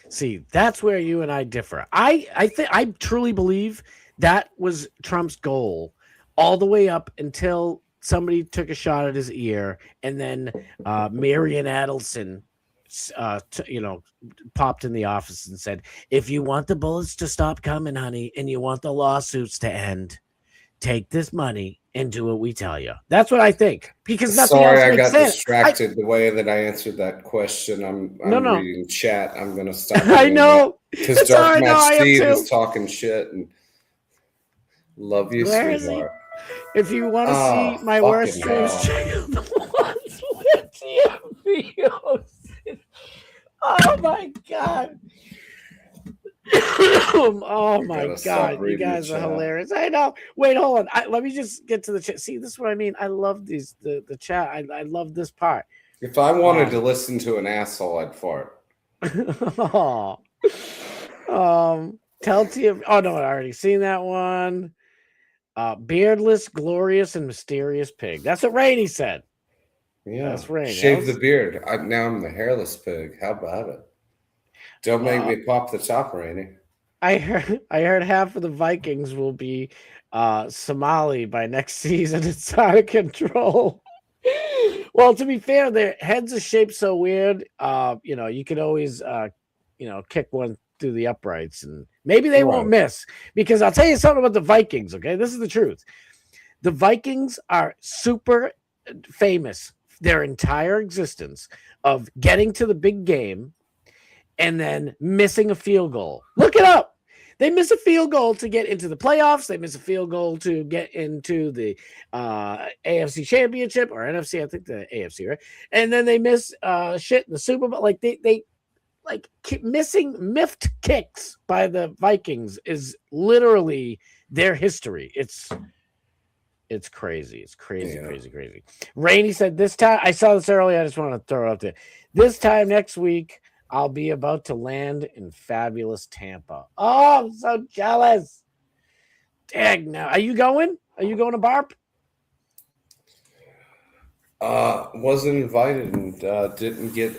See, that's where you and I differ. I truly believe that was Trump's goal all the way up until somebody took a shot at his ear, and then Marion Adelson, popped in the office and said, "If you want the bullets to stop coming, honey, and you want the lawsuits to end, take this money and do what we tell you." That's what I think, because nothing else makes sense. Sorry, I got distracted the way that I answered that question. I'm reading chat. I'm going to stop. I know. Because Dark Match Steve is talking shit, and love you, sweetheart. If you want to see my worst streams, check out the ones with videos. Oh my god. Oh my god, you guys are hilarious. I know. Wait, hold on. Let me just get to the chat. See, this is what I mean. I love the chat. I love this part. If I wanted to listen to an asshole, I'd fart. Tell Tia. Oh no, I already seen that one. Beardless, glorious, and mysterious pig. That's what Rainey said. Yeah, that's Rainey. Shave the beard. Now I'm the hairless pig. How about it? Don't make me pop the top, Rainey. I heard half of the Vikings will be Somali by next season. It's out of control. Well, to be fair, their heads are shaped so weird. You could always kick one through the uprights, and maybe they won't miss. Because I'll tell you something about the Vikings. Okay, this is the truth. The Vikings are super famous their entire existence of getting to the big game and then missing a field goal. Look it up. They miss a field goal to get into the playoffs. They miss a field goal to get into the AFC Championship or NFC. I think the AFC, right? And then they miss shit in the Super Bowl. Like they keep missing miffed kicks by the Vikings is literally their history. It's crazy. It's crazy, Yeah. crazy. Rainey said this time, I saw this earlier. I just want to throw it up there. This time next week, I'll be about to land in fabulous Tampa. Oh, I'm so jealous. Dang, now. Are you going? Are you going to Barp? Wasn't invited and didn't get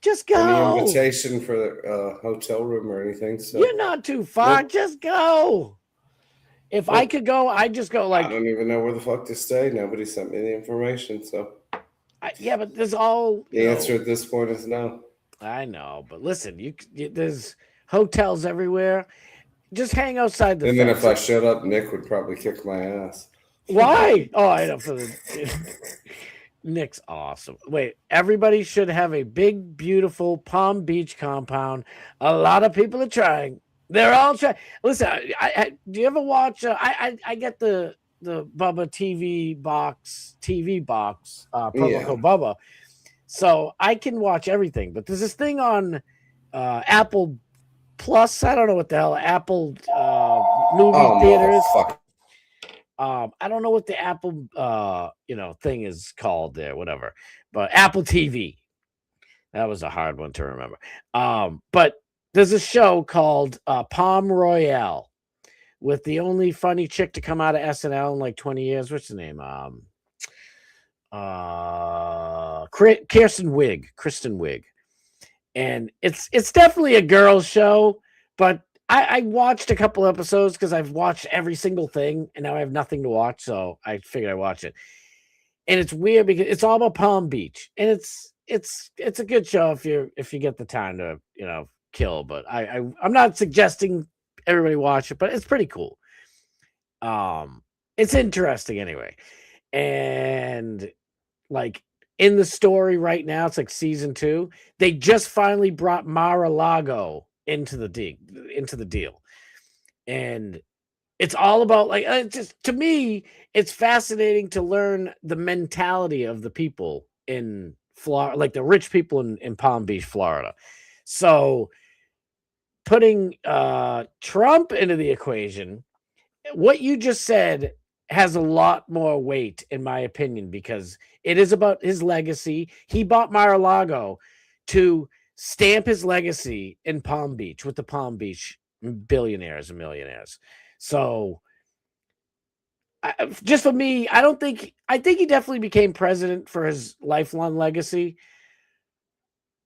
Just any go. invitation for a hotel room or anything. So You're not too far. Nope. Just go. If I Nope. could go, I'd just go I like, don't even know where the fuck to stay. Nobody sent me the information. So yeah, but there's all. the answer at this point is no. I know, but listen, there's hotels everywhere. Just hang outside the And then fence. if I showed up, Nick would probably kick my ass. Why? Oh, I know. Nick's awesome. Wait, everybody should have a big, beautiful Palm Beach compound. A lot of people are trying. They're all trying. Listen, do you ever watch? I get the Bubba TV box, promo code Bubba, so I can watch everything. But there's this thing on Apple Plus. I don't know what the hell Apple movie theaters. Fuck. I don't know what the Apple thing is called there, whatever. But Apple TV. That was a hard one to remember. But there's a show called Palm Royale with the only funny chick to come out of SNL in like 20 years. What's the name? Kristen Wiig. And it's definitely a girl's show, but I watched a couple episodes because I've watched every single thing and now I have nothing to watch, so I figured I'd watch it. And it's weird because it's all about Palm Beach, and it's a good show if you get the time to kill. But I'm not suggesting everybody watch it, but it's pretty cool. It's interesting anyway, and like in the story right now, it's like season 2. They just finally brought Mar-a-Lago into the deal, and it's all about like just to me, it's fascinating to learn the mentality of the people in Florida, like the rich people in Palm Beach, Florida. So putting Trump into the equation, what you just said has a lot more weight, in my opinion, because it is about his legacy. He bought Mar-a-Lago to stamp his legacy in Palm Beach with the Palm Beach billionaires and millionaires. So just for me, I think he definitely became president for his lifelong legacy.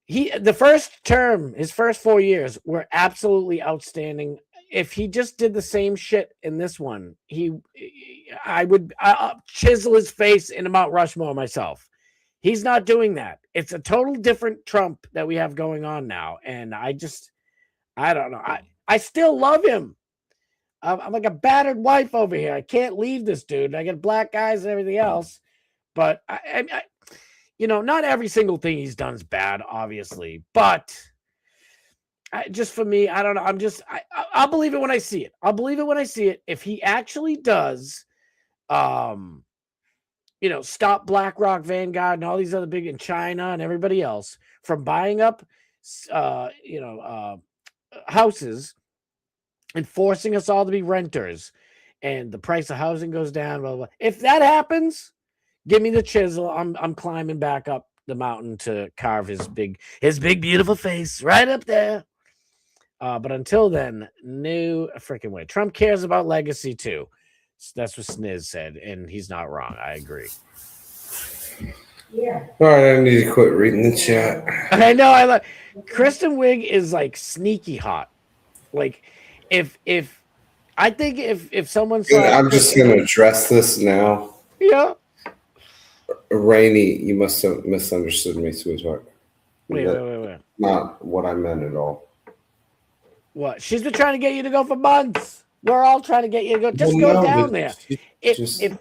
The first term, his first 4 years were absolutely outstanding. If he just did the same shit in this one, I would chisel his face in Mount Rushmore myself. He's not doing that. It's a total different Trump that we have going on now. And I don't know. I still love him. I'm like a battered wife over here. I can't leave this dude. I got black eyes and everything else. But I not every single thing he's done is bad, obviously. But just for me, I don't know. I'll believe it when I see it. I'll believe it when I see it. If he actually does, stop BlackRock, Vanguard, and all these other big in China and everybody else from buying up, houses and forcing us all to be renters, and the price of housing goes down. Blah, blah, blah. If that happens, give me the chisel. I'm climbing back up the mountain to carve his big beautiful face right up there. But until then, no freaking way. Trump cares about legacy too. That's what Sniz said, and he's not wrong. I agree. Yeah. All right, I need to quit reading the chat. I know. Kristen Wiig is like sneaky hot. Like if someone saw, I'm just going to address this now. Yeah. Rainey, you must have misunderstood me, sweetheart. Wait. Not what I meant at all. What? She's been trying to get you to go for months. We're all trying to get you to go. Just go down there. Listen,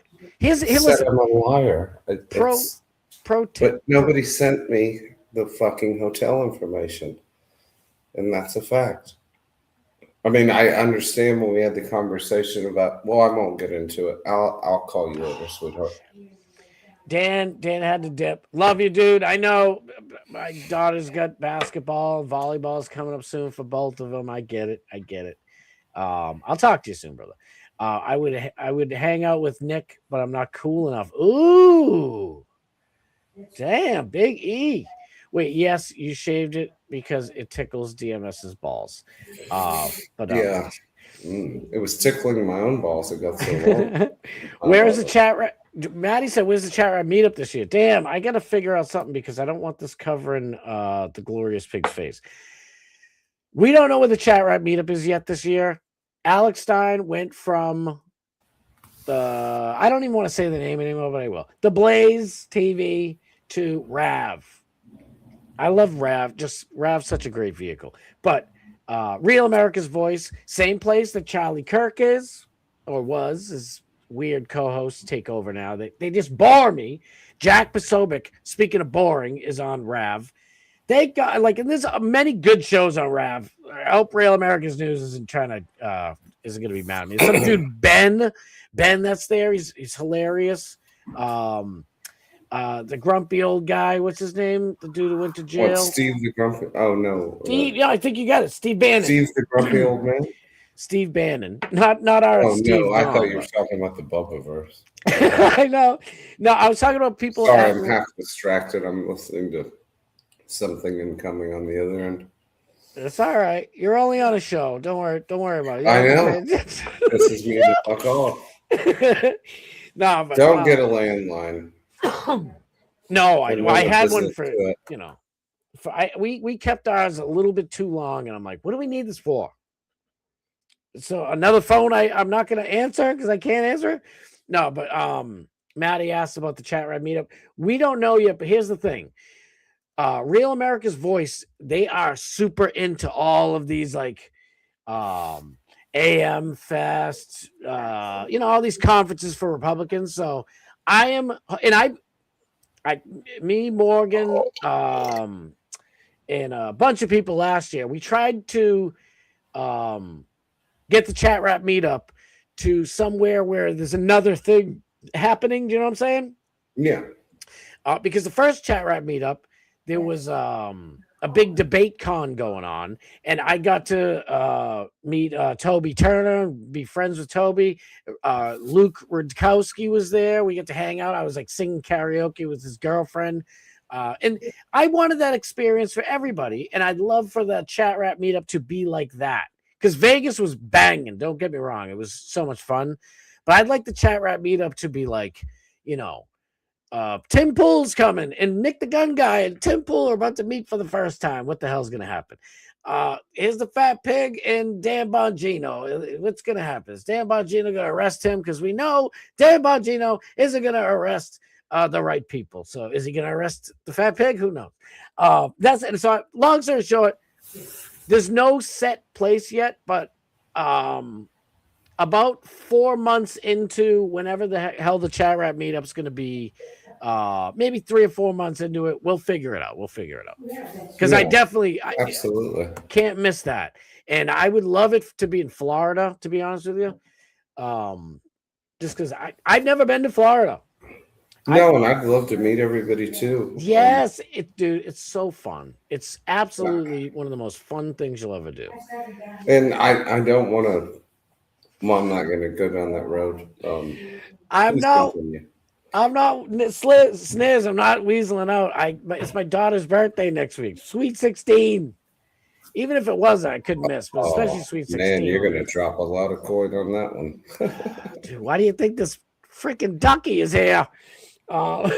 I'm a liar. But nobody sent me the fucking hotel information, and that's a fact. I mean, I understand when we had the conversation about. Well, I won't get into it. I'll call you later, sweetheart. Dan had to dip. Love you, dude. I know my daughter's got basketball, volleyball's coming up soon for both of them. I get it. I'll talk to you soon, brother. I would hang out with Nick, but I'm not cool enough. Ooh, damn, Big E. Wait, yes, you shaved it because it tickles DMS's balls. But Yeah. It was tickling my own balls. It got so long. Where's the chat? Maddie said, "Where's the chat rap meetup this year?" Damn, I got to figure out something because I don't want this covering the glorious pig's face. We don't know where the chat rap meetup is yet this year. Alex Stein went from the, I don't even want to say the name anymore, but I will. The Blaze TV to Rav. I love Rav. Just Rav's such a great vehicle. But Real America's Voice, same place that Charlie Kirk is or was. His weird co-hosts take over now. They just bore me. Jack Posobiec, speaking of boring, is on Rav. They got and there's many good shows on Rav. I hope Real America's News isn't trying to isn't going to be mad at me. Some dude Ben that's there. He's hilarious. The grumpy old guy. What's his name? The dude who went to jail. What, Steve the grumpy? Oh no, Steve. Yeah, I think you got it. Steve Bannon. Steve the grumpy old man. Steve Bannon, not our. Oh Steve no, I Bond, thought you were talking about the Bubbaverse. I know. No, I was talking about people. Sorry, I'm half distracted. I'm listening to something incoming on the other end. It's all right. You're only on a show. Don't worry about it. I know. This is me to fuck off. No, but don't get a landline. No, I had one for we kept ours a little bit too long, and I'm like, what do we need this for? So another phone I'm not going to answer because I can't answer it. No, but Maddie asked about the chat rap meetup. We don't know yet, but here's the thing. Real America's Voice, they are super into all of these AM Fest, all these conferences for Republicans. So I am, and me, Morgan, and a bunch of people last year, we tried to get the chat rap meetup to somewhere where there's another thing happening. Do you know what I'm saying? Yeah. Because the first chat rap meetup, there was a big debate con going on, and I got to meet Toby Turner, be friends with Toby. Luke Rudkowski was there. We get to hang out. I was singing karaoke with his girlfriend. And I wanted that experience for everybody, and I'd love for the chat rap meetup to be like that. Because Vegas was banging. Don't get me wrong. It was so much fun. But I'd like the chat rap meetup to be Tim Pool's coming, and Nick the Gun Guy and Tim Pool are about to meet for the first time. What the hell's going to happen? Here's the Fat Pig and Dan Bongino. What's going to happen? Is Dan Bongino going to arrest him? Because we know Dan Bongino isn't going to arrest the right people. So is he going to arrest the Fat Pig? Who knows? That's it. So long story short, there's no set place yet, but about 4 months into whenever the hell the chat rap meetup is going to be, maybe 3 or 4 months into it, we'll figure it out. Because I definitely absolutely can't miss that. And I would love it to be in Florida, to be honest with you. Just because I've never been to Florida. No, and I'd love to meet everybody too. Yes, dude, it's so fun. It's absolutely one of the most fun things you'll ever do. And I don't want to. Well, I'm not going to go down that road. I'm not Sniz. I'm not weaseling out. It's my daughter's birthday next week. Sweet 16. Even if it wasn't, I couldn't miss. But especially Sweet 16. Man, you're going to drop a lot of coin on that one. Dude, why do you think this freaking ducky is here? I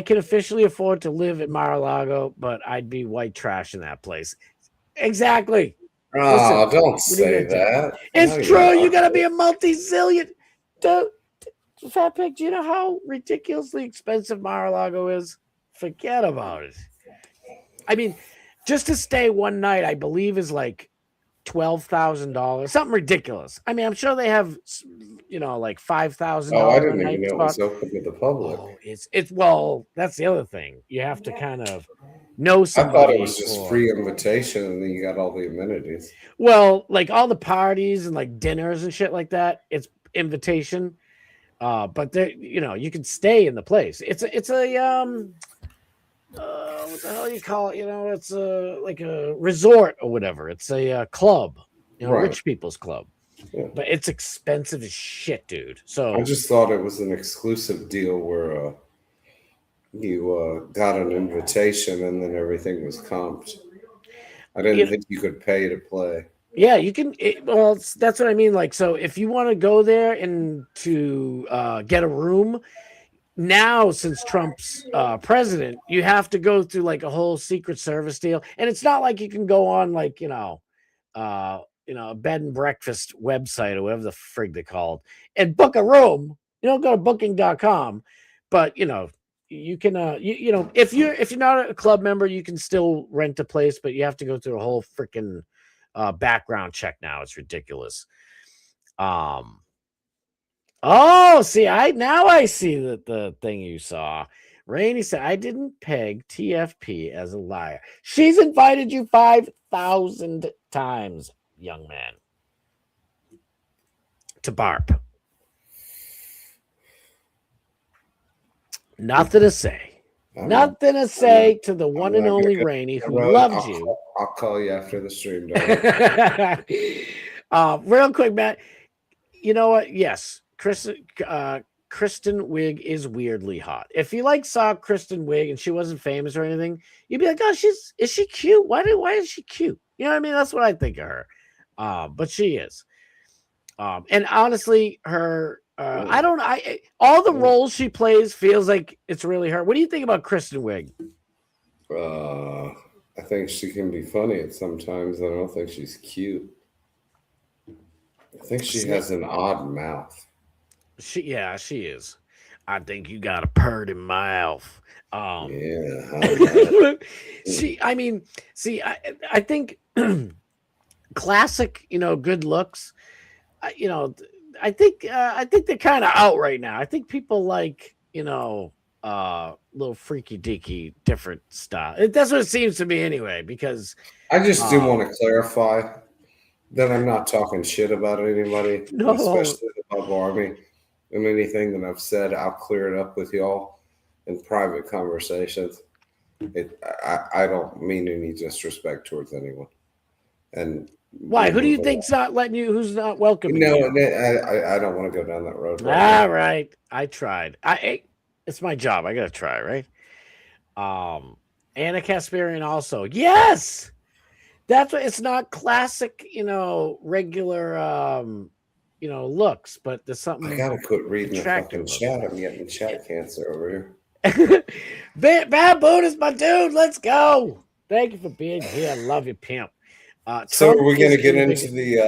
can officially afford to live at Mar-a-Lago, but I'd be white trash in that place. Exactly. Oh, listen, don't say that. It's true. You got to be a multi-zillion. Fat Pig, do you know how ridiculously expensive Mar-a-Lago is? Forget about it. I mean, just to stay one night, I believe is $12,000, something ridiculous. I mean, I'm sure they have, $5,000. Oh, I didn't even know it was open to the public. Oh, it's well, that's the other thing. You have to kind of know somebody. I thought it was just free invitation, and then you got all the amenities. Well, all the parties and dinners and shit like that, it's invitation. But there, you can stay in the place. It's a what the hell you call it? You know, it's like a resort or whatever. It's a club, Right. rich people's club. Yeah. But it's expensive as shit, dude. So I just thought it was an exclusive deal where you got an invitation and then everything was comped. I didn't think you could pay to play. Yeah, you can. That's what I mean. Like, so if you want to go there and to get a room now, since Trump's president, you have to go through like a whole Secret Service deal, and it's not like you can go on like a bed and breakfast website or whatever the frig they called and book a room. You don't go to booking.com, but you can if you're not a club member, you can still rent a place, but you have to go through a whole freaking background check now. It's ridiculous. See, I see the thing you saw. Rainey said, I didn't peg TFP as a liar. She's invited you 5,000 times, young man, to barp. Nothing to say. Nothing to say to the one and only Rainey, who loves you. I'll call you after the stream. Real quick, Matt. You know what? Yes, Kristen Wiig is weirdly hot. If you saw Kristen Wiig and she wasn't famous or anything, you'd be like, "Oh, is she cute? Why is she cute?" You know what I mean? That's what I think of her. But she is. And honestly, her. All the roles she plays feels like it's really her. What do you think about Kristen Wiig? I think she can be funny at sometimes. I don't think she's cute. I think she has an odd mouth. She is. I think you got a purty mouth. Yeah. I think classic, good looks. I think they're kind of out right now. I think people like, little freaky deaky different style. That's what it seems to me anyway, because I just do want to clarify that I'm not talking shit about anybody, especially about Barbie and anything that I've said. I'll clear it up with y'all in private conversations. I don't mean any disrespect towards anyone. And why? Who do you think's not letting you? Who's not welcoming you? I don't want to go down that road. All right. I tried. It's my job. I got to try, right? Anna Kasparian also. Yes. That's what it's not classic, regular, looks, but there's something. I got to quit reading the fucking chat. I'm getting chat cancer over here. Baboon is my dude. Let's go. Thank you for being here. I love you, pimp. So are we going to get into the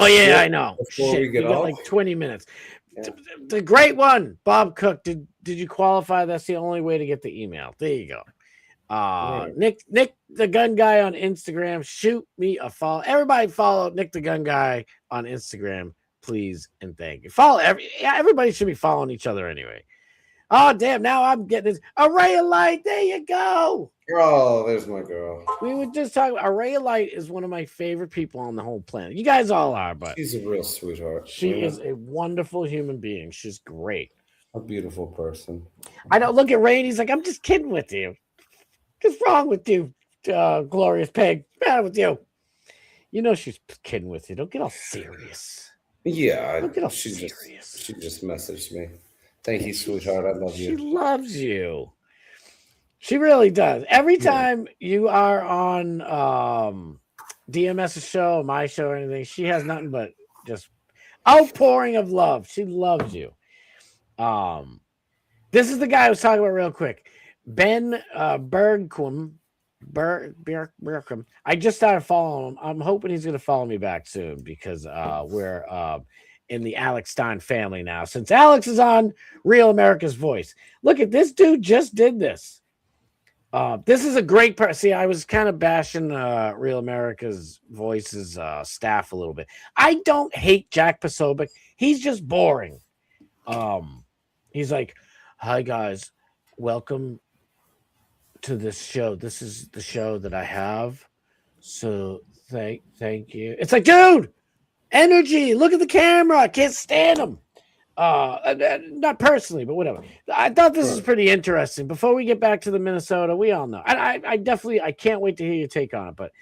I know. Before we get off? Like 20 minutes. Yeah. The great one, Bob Cook. Did you qualify? That's the only way to get the email. There you go. Right. Nick the Gun Guy on Instagram. Shoot me a follow. Everybody follow Nick the Gun Guy on Instagram, please and thank you. Follow everybody should be following each other anyway. Oh damn! Now I'm getting this Array of Light. There you go. Oh, there's my girl. We were just talking. Array of Light is one of my favorite people on the whole planet. You guys all are, but she's a real sweetheart. She is a wonderful human being. She's great. A beautiful person. I don't look at Rain. He's like, I'm just kidding with you. What's wrong with you, Glorious Pig? What's the matter with you? You know she's kidding with you. Don't get all serious. Yeah, don't get all serious. She just messaged me. Thank you, sweetheart. I love you. She loves you. She really does. Every time you are on DMS's show, my show, or anything, she has nothing but just outpouring of love. She loves you. This is the guy I was talking about real quick. Ben Bergquam. I just started following him. I'm hoping he's going to follow me back soon because we're in the Alex Stein family now. Since Alex is on Real America's Voice. Look at this dude just did this. This is a great part. See, I was kind of bashing Real America's Voice's staff a little bit. I don't hate Jack Posobiec. He's just boring. He's like, hi guys, welcome to this show. This is the show that I have. So thank you. It's like, dude, energy. Look at the camera. I can't stand him. Not personally, but whatever. I thought this was pretty interesting. Before we get back to the Minnesota, we all know. I definitely, I can't wait to hear your take on it, but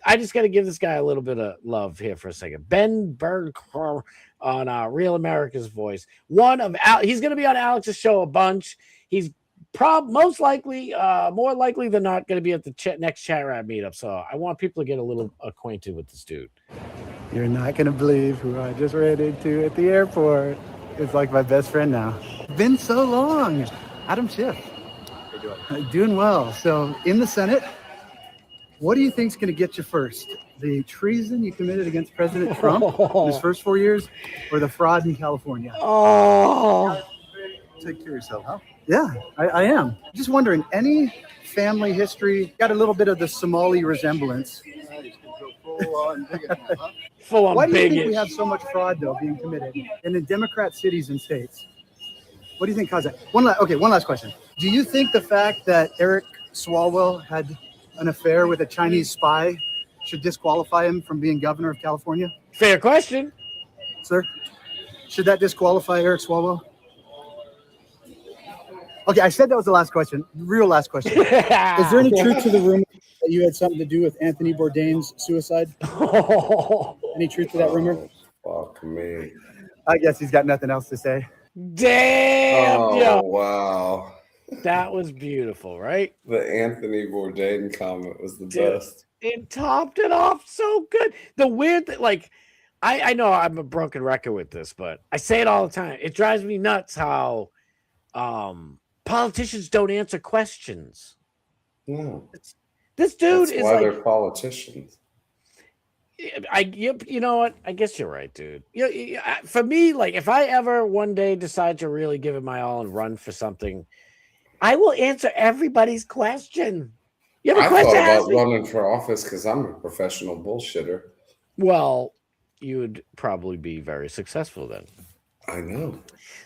I just got to give this guy a little bit of love here for a second. Ben Berg on Real America's Voice. He's going to be on Alex's show a bunch. He's most likely, more likely than not, going to be at the next Chat Rap meetup. So I want people to get a little acquainted with this dude. You're not going to believe who I just ran into at the airport. It's like my best friend now. Been so long. Adam Schiff. How you doing? Doing well. So in the Senate, what do you think's going to get you first? The treason you committed against President Trump in his first 4 years, or the fraud in California? Oh, take care of yourself, huh? Yeah, I am. Just wondering, any family history, got a little bit of the Somali resemblance. Full on Why do you think bigot. we have so much fraud, though, being committed in the Democrat cities and states? What do you think caused that? One last question. Do you think the fact that Eric Swalwell had an affair with a Chinese spy should disqualify him from being governor of California? Fair question. Sir, should that disqualify Eric Swalwell? Okay, I said that was the last question. Real last question. Is there any truth to the rumor that you had something to do with Anthony Bourdain's suicide? Any truth to that rumor? Fuck me. I guess he's got nothing else to say. Damn, yo. Wow. That was beautiful, right? The Anthony Bourdain comment was the best. It topped it off so good. The weird thing, like, I know I'm a broken record with this, but I say it all the time. It drives me nuts how politicians don't answer questions. No. This dude That's is why like, they're politicians. you know what? I guess you're right, dude. For me, like, if I ever one day decide to really give it my all and run for something, I will answer everybody's question. You have a question? I thought about running for office because I'm a professional bullshitter. Well, you would probably be very successful then. I know.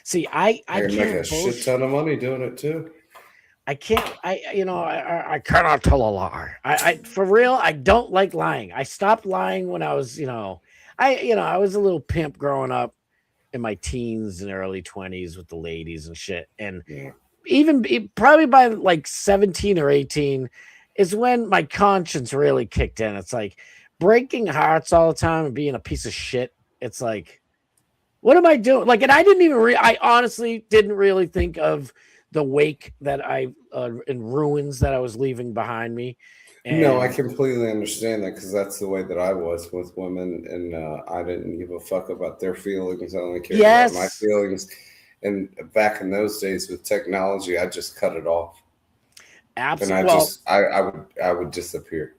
See, I can can't make a shit ton of money doing it too. I can't. I cannot tell a lie. I for real. I don't like lying. I stopped lying when I was, I was a little pimp growing up in my teens and early 20s with the ladies and shit. And even probably by like 17 or 18 is when my conscience really kicked in. It's like breaking hearts all the time and being a piece of shit. It's like, what am I doing? Like, and I didn't even I honestly didn't really think of the wake that I in ruins that I was leaving behind me. And no, I completely understand that because that's the way that I was with women, and I didn't give a fuck about their feelings. I only cared about my feelings. And back in those days with technology, I just cut it off. Absolutely. And I would disappear.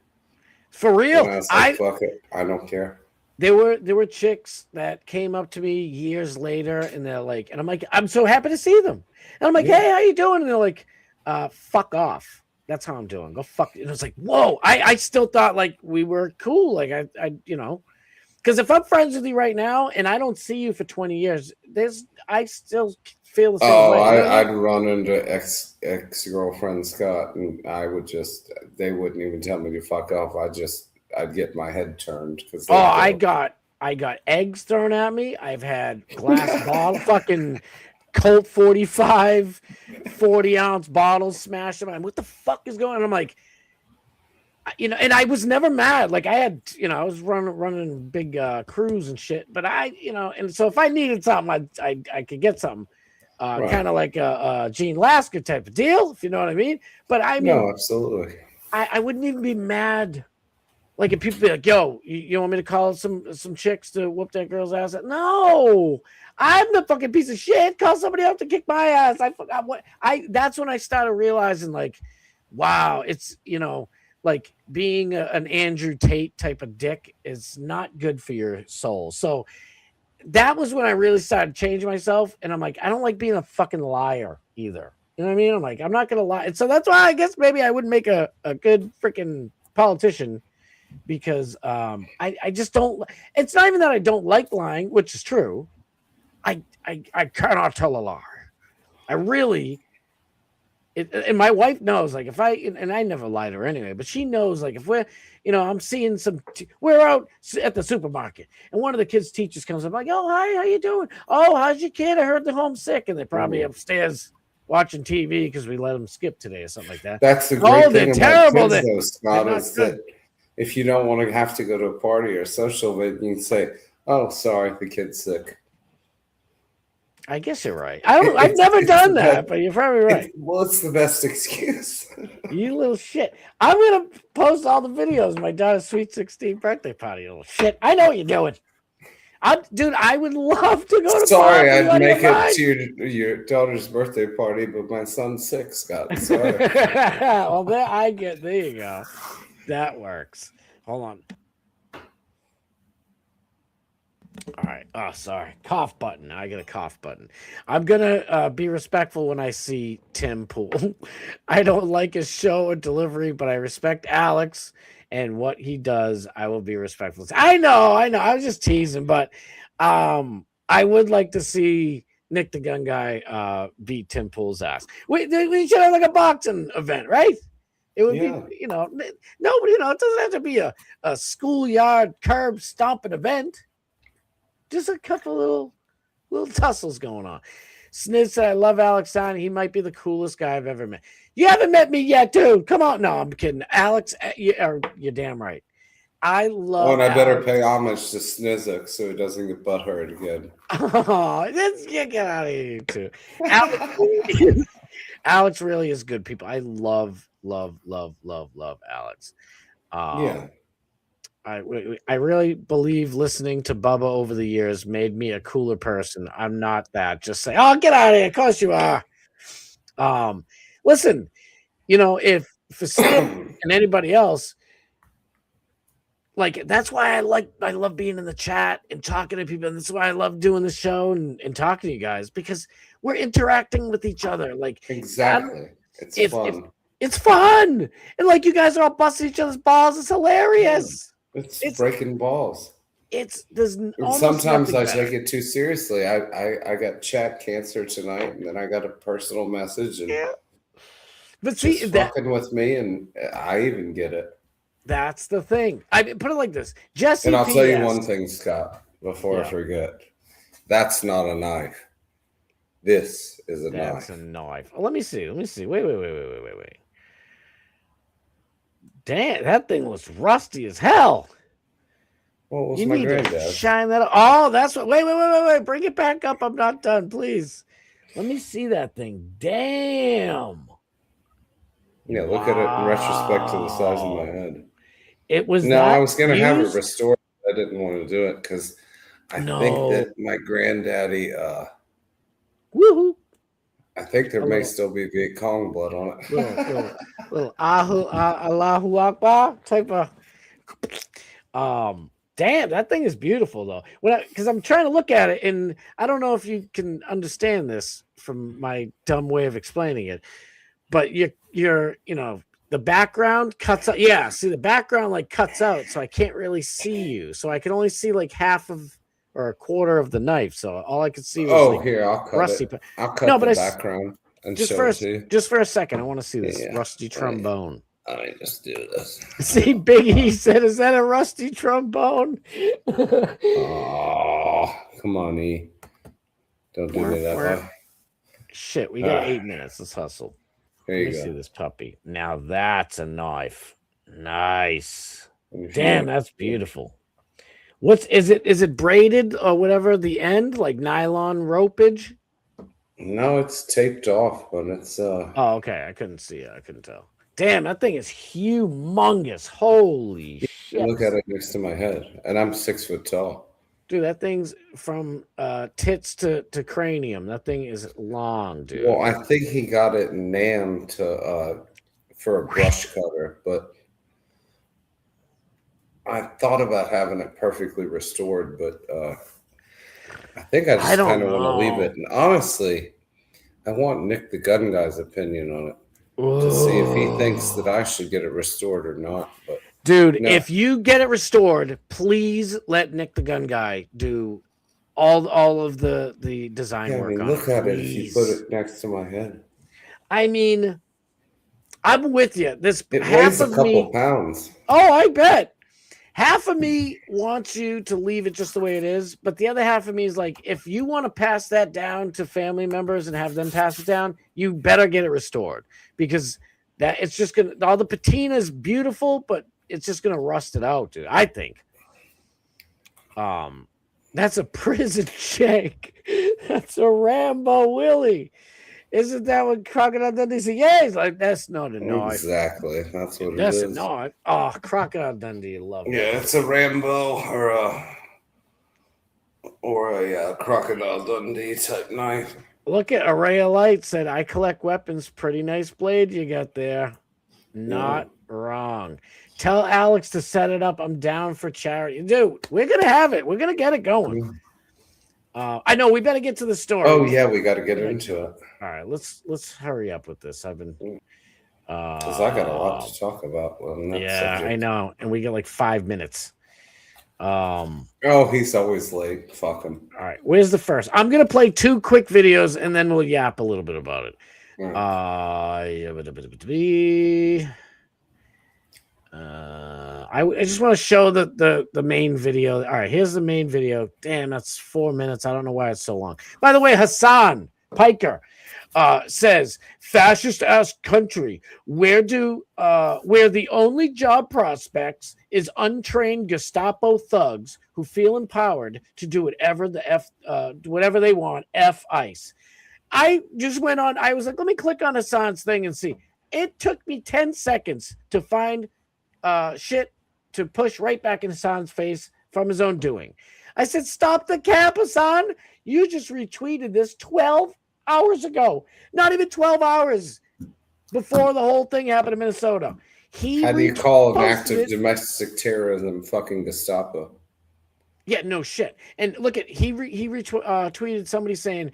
For real. And I was like, fuck it. I don't care. There were chicks that came up to me years later, and they're like, and I'm like, I'm so happy to see them. And I'm like, hey, how you doing? And they're like, fuck off. That's how I'm doing. Go fuck. And it was like, whoa. I still thought like we were cool. Like I because if I'm friends with you right now and I don't see you for 20 years, I still feel the same way. I'd run into ex-girlfriend Scott, and they wouldn't even tell me to fuck off. I'd get my head turned because I got eggs thrown at me. I've had glass bottle fucking Colt 45 40-ounce bottles smashed in. What the fuck is going on? I'm like, and I was never mad. Like I had, I was running big crews and shit. But and so if I needed something, I could get something. Kind of like a Gene Lasker type of deal, if you know what I mean. But I mean, no, absolutely. I wouldn't even be mad. Like if people be like, yo, you want me to call some chicks to whoop that girl's ass? No, I'm the fucking piece of shit. Call somebody else to kick my ass. I forgot what that's when I started realizing like, wow, it's, like being an Andrew Tate type of dick is not good for your soul. So that was when I really started changing myself. And I'm like, I don't like being a fucking liar either. You know what I mean? I'm like, I'm not going to lie. And so that's why I guess maybe I wouldn't make a good freaking politician. Because I just don't. It's not even that I don't like lying, which is true. I cannot tell a lie. I really And my wife knows, like, if and I never lie to her anyway, but she knows, like, if we're, I'm seeing we're out at the supermarket and one of the kids' teachers comes up, like, oh, hi, how you doing? Oh, how's your kid? I heard they're homesick. And they're probably upstairs watching TV because we let them skip today or something like that. That's the great thing about terrible. Kids, though, Scott, is that if you don't want to have to go to a party or social event, you can say, oh, sorry, the kid's sick. I guess you're right. I've never done that, but you're probably right. It's the best excuse. You little shit. I'm going to post all the videos of my daughter's sweet 16 birthday party, you little shit. I know what you're doing. Dude, I would love to go to Sorry, I'd make it to your daughter's birthday party, but my son's sick, Scott. Sorry. Well, there you go. That works. Hold on. All right. Oh, sorry. Cough button. I get a cough button. I'm going to be respectful when I see Tim Pool. I don't like his show or delivery, but I respect Alex and what he does. I will be respectful. I know. I was just teasing, but I would like to see Nick the Gun Guy beat Tim Pool's ass. We should have like a boxing event, right? It would be, nobody, it doesn't have to be a schoolyard curb stomping event. Just a couple little tussles going on. Sniz said, I love Alex Stein. He might be the coolest guy I've ever met. You haven't met me yet, dude. Come on. No, I'm kidding. Alex, you're damn right. I love and I better pay homage to Snizzik so he doesn't get butthurt again. Oh, get out of here, too. Alex really is good people. I love Alex. I really believe listening to Bubba over the years made me a cooler person. I'm not that. Just say, oh, get out of here. Of course you are. Listen, if for Steve and anybody else, like, that's why I love being in the chat and talking to people. And that's why I love doing the show and talking to you guys, because we're interacting with each other. Like, exactly. It's fun. It's fun. And like, you guys are all busting each other's balls. It's hilarious. It's breaking balls. Sometimes I take it too seriously. I got chat cancer tonight, and then I got a personal message, and but see, fucking with me, and I even get it. That's the thing. I put it like this, Jesse. And I'll tell you one thing, Scott, before I forget. That's not a knife. This is a knife. That's a knife. Oh, let me see. Wait. Damn, that thing was rusty as hell. Well, it was you my need granddad. to shine that up. Oh, that's what. Wait. Bring it back up. I'm not done, please. Let me see that thing. Damn. Yeah, look at it in retrospect to the size of my head. It was. No, I was going to have it restored. I didn't want to do it because I think that my granddaddy. Woohoo! I think there may still be Viet Cong blood on it. little Allahu Akbar type of. Damn, that thing is beautiful though. Because I'm trying to look at it, and I don't know if you can understand this from my dumb way of explaining it, but you're the background cuts out. Yeah, see, the background like cuts out, so I can't really see you. So I can only see like half of or a quarter of the knife. So all I could see was I'll cut rusty. It. I'll cut the background and just show it to you. Just for a second, I want to see this rusty trombone. Let me just do this. See, Biggie said, "Is that a rusty trombone?" Oh, come on, E. Don't do me that way. Shit, we got 8 minutes. Let's hustle. There you Let me go. see this puppy. Now that's a knife. Nice. Damn, that's beautiful. Is it braided or whatever the end, like nylon ropage? No, it's taped off, but it's Oh, okay. I couldn't see it. I couldn't tell. Damn, that thing is humongous. Holy shit. Look at it next to my head. And I'm 6 foot tall. Dude, that thing's from tits to cranium. That thing is long, dude. Well, I think he got it NAMM for a brush cutter, but I thought about having it perfectly restored, but I think I just kind of want to leave it. And honestly, I want Nick the Gun Guy's opinion on it to see if he thinks that I should get it restored or not. But dude, if you get it restored, please let Nick the Gun Guy do all of the design work on it. Look at it if you put it next to my head. I mean, I'm with you. This It half weighs a of couple me. pounds. Oh, I bet. Half of me wants you to leave it just the way it is, but the other half of me is like, if you want to pass that down to family members and have them pass it down, you better get it restored because that it's just gonna. All the patina is beautiful, but it's just gonna rust it out, dude. I think. That's a prison shank. That's a Rambo Willie. Isn't that what Crocodile Dundee said? Yeah, he's like, that's not a knife. Exactly. That's what it That's is. a knife. Oh, Crocodile Dundee, love it. Yeah, it's a Rambo or a Crocodile Dundee type knife. Look at Array of Light said, I collect weapons. Pretty nice blade you got there. Not wrong. Tell Alex to set it up. I'm down for charity. Dude, we're going to have it. We're going to get it going. I know we better get to the story. Oh, yeah, we got to get into it. All right, let's hurry up with this. I've been because I got a lot to talk about on that subject. I know, and we got like 5 minutes. Oh, he's always late. Fuck him. All right, where's the first? I'm gonna play 2 quick videos, and then we'll yap a little bit about it. I just want to show the main video. All right, here's the main video. Damn, that's 4 minutes. I don't know why it's so long. By the way, Hassan Piker says fascist ass country where the only job prospects is untrained Gestapo thugs who feel empowered to do whatever they want. F ICE. I just went on. I was like, let me click on Hassan's thing and see. It took me 10 seconds to find shit to push right back in Hassan's face from his own doing. I said, stop the cap, Hassan. You just retweeted this 12 hours ago. Not even 12 hours before the whole thing happened in Minnesota. How do you call an act of domestic terrorism fucking Gestapo? Yeah, no shit. And look at he tweeted somebody saying,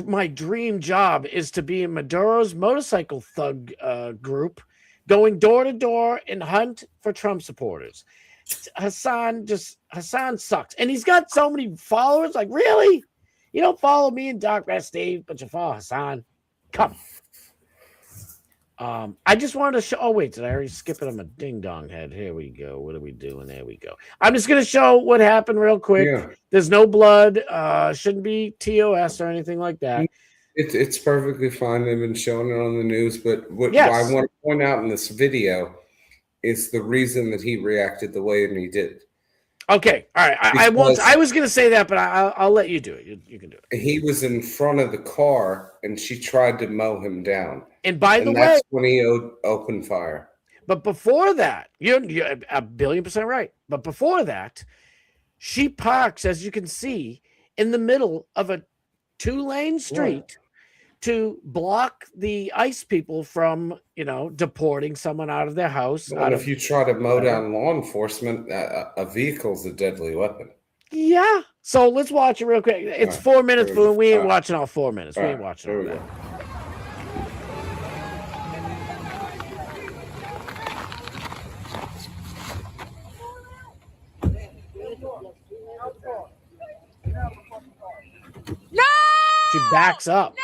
my dream job is to be in Maduro's motorcycle thug group, going door to door and hunt for Trump supporters. Hassan sucks. And he's got so many followers. Like, really? You don't follow me and Doc Rat Steve, but you follow Hassan. Come. I just wanted to show. Oh, wait, did I already skip it? I'm a ding dong head. Here we go. What are we doing? There we go. I'm just going to show what happened real quick. Yeah. There's no blood. Shouldn't be TOS or anything like that. It's perfectly fine. They've been showing it on the news. But what I want to point out in this video is the reason that he reacted the way that he did. Okay. All right. I won't. I was going to say that, but I'll let you do it. You can do it. He was in front of the car, and she tried to mow him down. And by the way, that's when he opened fire. But before that, you're 1,000,000,000% right. But before that, she parks, as you can see, in the middle of a 2-lane street to block the ICE people from, deporting someone out of their house. But if you try to mow down law enforcement, a vehicle's a deadly weapon. Yeah. So let's watch it real quick. It's 4 minutes, but we ain't watching all 4 minutes. We ain't watching all that. No! She backs up. No!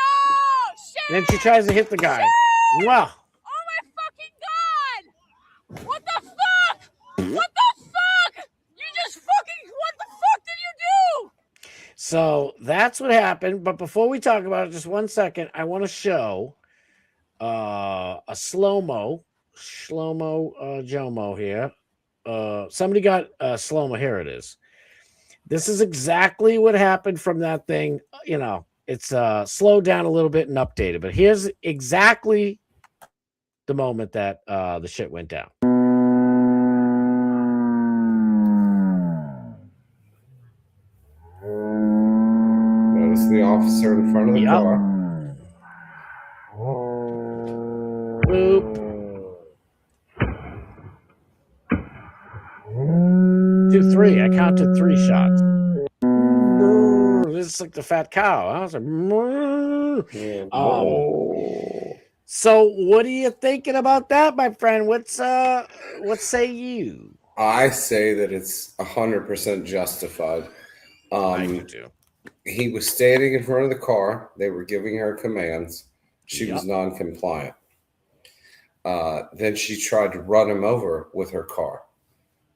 Shit! And then she tries to hit the guy. Shit! Wow. Oh my fucking god! What the fuck? What the fuck? You just fucking, what the fuck did you do? So that's what happened. But before we talk about it, just 1 second, I want to show a slow-mo Jomo here. Somebody got slow-mo. Here it is. This is exactly what happened from that thing. It's slowed down a little bit and updated, but here's exactly the moment that the shit went down. Notice the officer in front of the car. Boop. 2, 3. I counted 3 shots. This is like the fat cow. I was like, so what are you thinking about that, my friend? What say you? I say that it's 100% justified. I do too. He was standing in front of the car. They were giving her commands. She was non-compliant. Then she tried to run him over with her car.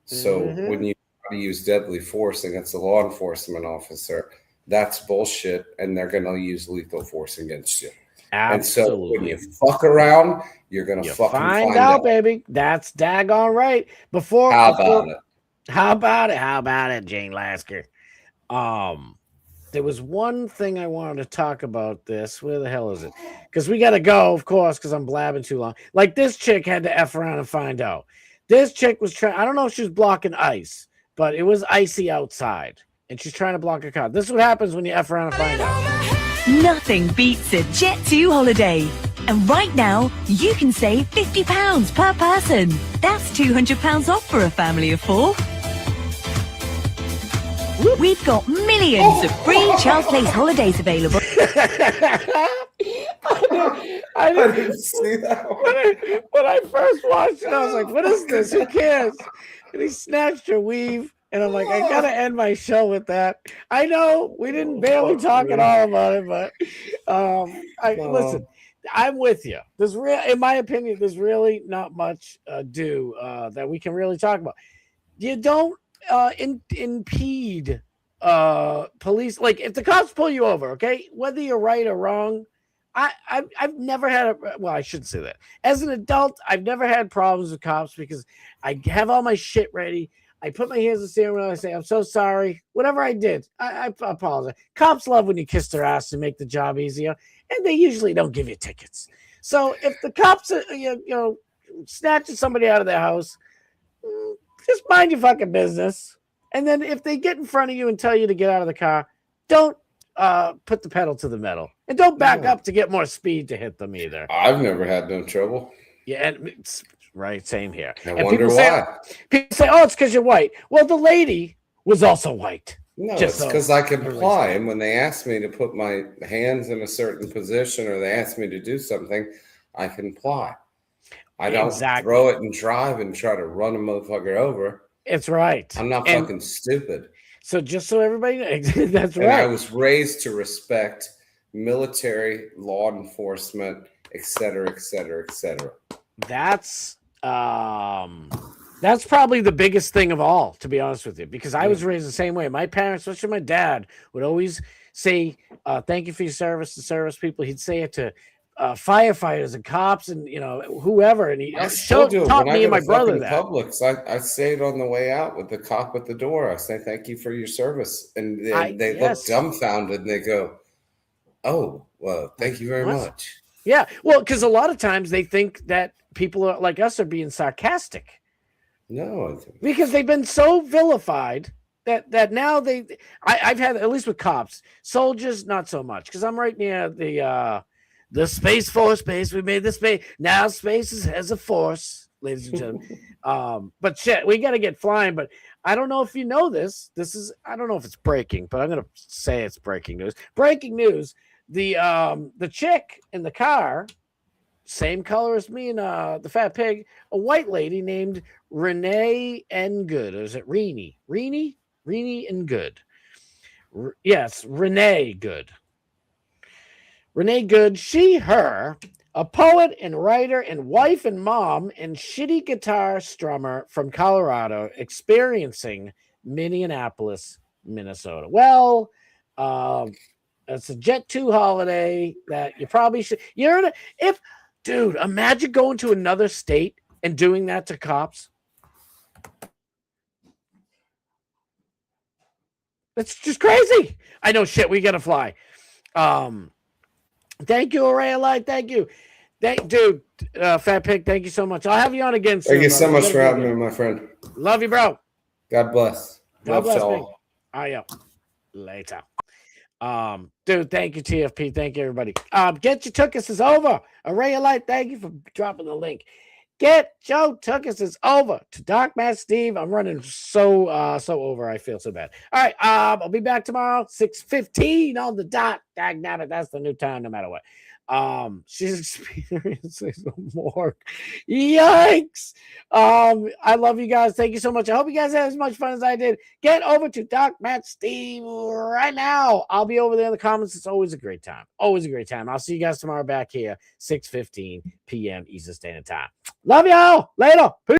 So when you try to use deadly force against a law enforcement officer, that's bullshit, and they're going to use lethal force against you. Absolutely. And so when you fuck around, you're going to fucking find out, baby. That's daggone right. How about it? How about it, Jane Lasker? There was one thing I wanted to talk about this. Where the hell is it? Because we got to go, of course, because I'm blabbing too long. Like, this chick had to F around and find out. This chick was trying, I don't know if she was blocking ice, but it was icy outside, and she's trying to block a car. This is what happens when you F around and find out. Nothing beats a Jet2 holiday. And right now, you can save £50 per person. That's £200 off for a family of 4. We've got millions of free Charles Place holidays available. I didn't see that one. When I first watched it, I was like, what is this? Who cares? And he snatched her weave. And I'm like, I got to end my show with that. I know we didn't barely talk at all about it, but listen, I'm with you. In my opinion, there's really not much that we can really talk about. You don't impede police. Like, if the cops pull you over, okay, whether you're right or wrong, I've never had I shouldn't say that. As an adult, I've never had problems with cops because I have all my shit ready. I put my hands in the steering wheel and I say, I'm so sorry. Whatever I did, I apologize. Cops love when you kiss their ass to make the job easier, and they usually don't give you tickets. So if the cops are, snatching somebody out of their house, just mind your fucking business. And then if they get in front of you and tell you to get out of the car, don't put the pedal to the metal. And don't back up to get more speed to hit them either. I've never had no trouble. Yeah, and right, same here. I and wonder why. People say, oh, it's because you're white. Well, the lady was also white. No, it's because I comply. And when they ask me to put my hands in a certain position or they ask me to do something, I comply. I don't throw it and drive and try to run a motherfucker over. It's right. I'm not fucking stupid. So just so everybody knows, that's and right. I was raised to respect military, law enforcement, et cetera, et cetera, et cetera. That's probably the biggest thing of all, to be honest with you, because I was raised the same way. My parents, especially my dad, would always say, thank you for your service to service people. He'd say it to firefighters and cops and whoever, and he taught me and my brother that. Publix, I say it on the way out with the cop at the door. I say thank you for your service, and they look dumbfounded and they go, "Oh, well, thank you very much." Yeah, well, because a lot of times they think that people are like us are being sarcastic. No, because they've been so vilified that now I've had, at least with cops, soldiers not so much, because I'm right near the Space Force base. We made the space. Now space has a force, ladies and gentlemen. But shit, we got to get flying. But I don't know if you know this. I don't know if it's breaking, but I'm going to say it's breaking news. Breaking news. The chick in the car, same color as me and the fat pig, a white lady named Renee N. Good. Or is it Renee? Renee N. Good. Yes, Renee Good. Renee Good, she, her, a poet and writer and wife and mom and shitty guitar strummer from Colorado, experiencing Minneapolis, Minnesota. Well, it's a Jet2 holiday that you probably should. Dude, imagine going to another state and doing that to cops. It's just crazy. I know, shit. We gotta fly. Thank you, Array Light. Thank you. Dude, Fat Pig, thank you so much. I'll have you on again soon. Thank you so much for having me, my friend. Love you, bro. God bless. God bless, y'all. Pig. All right, later. Dude, thank you, TFP. Thank you, everybody. Get Your Tookus is over. Array of Light, thank you for dropping the link. Get Joe Tookus is over to Dark Matt Steve. I'm running so over. I feel so bad. All right, I'll be back tomorrow, 6:15 on the dot. Dagnabbit, that's the new time, no matter what. She's experiencing more. Yikes. I love you guys. Thank you so much. I hope you guys had as much fun as I did. Get over to Doc Matt Steve right now. I'll be over there in the comments. It's always a great time. Always a great time. I'll see you guys tomorrow back here, 6:15 p.m. Eastern Standard Time. Love y'all. Later. Peace.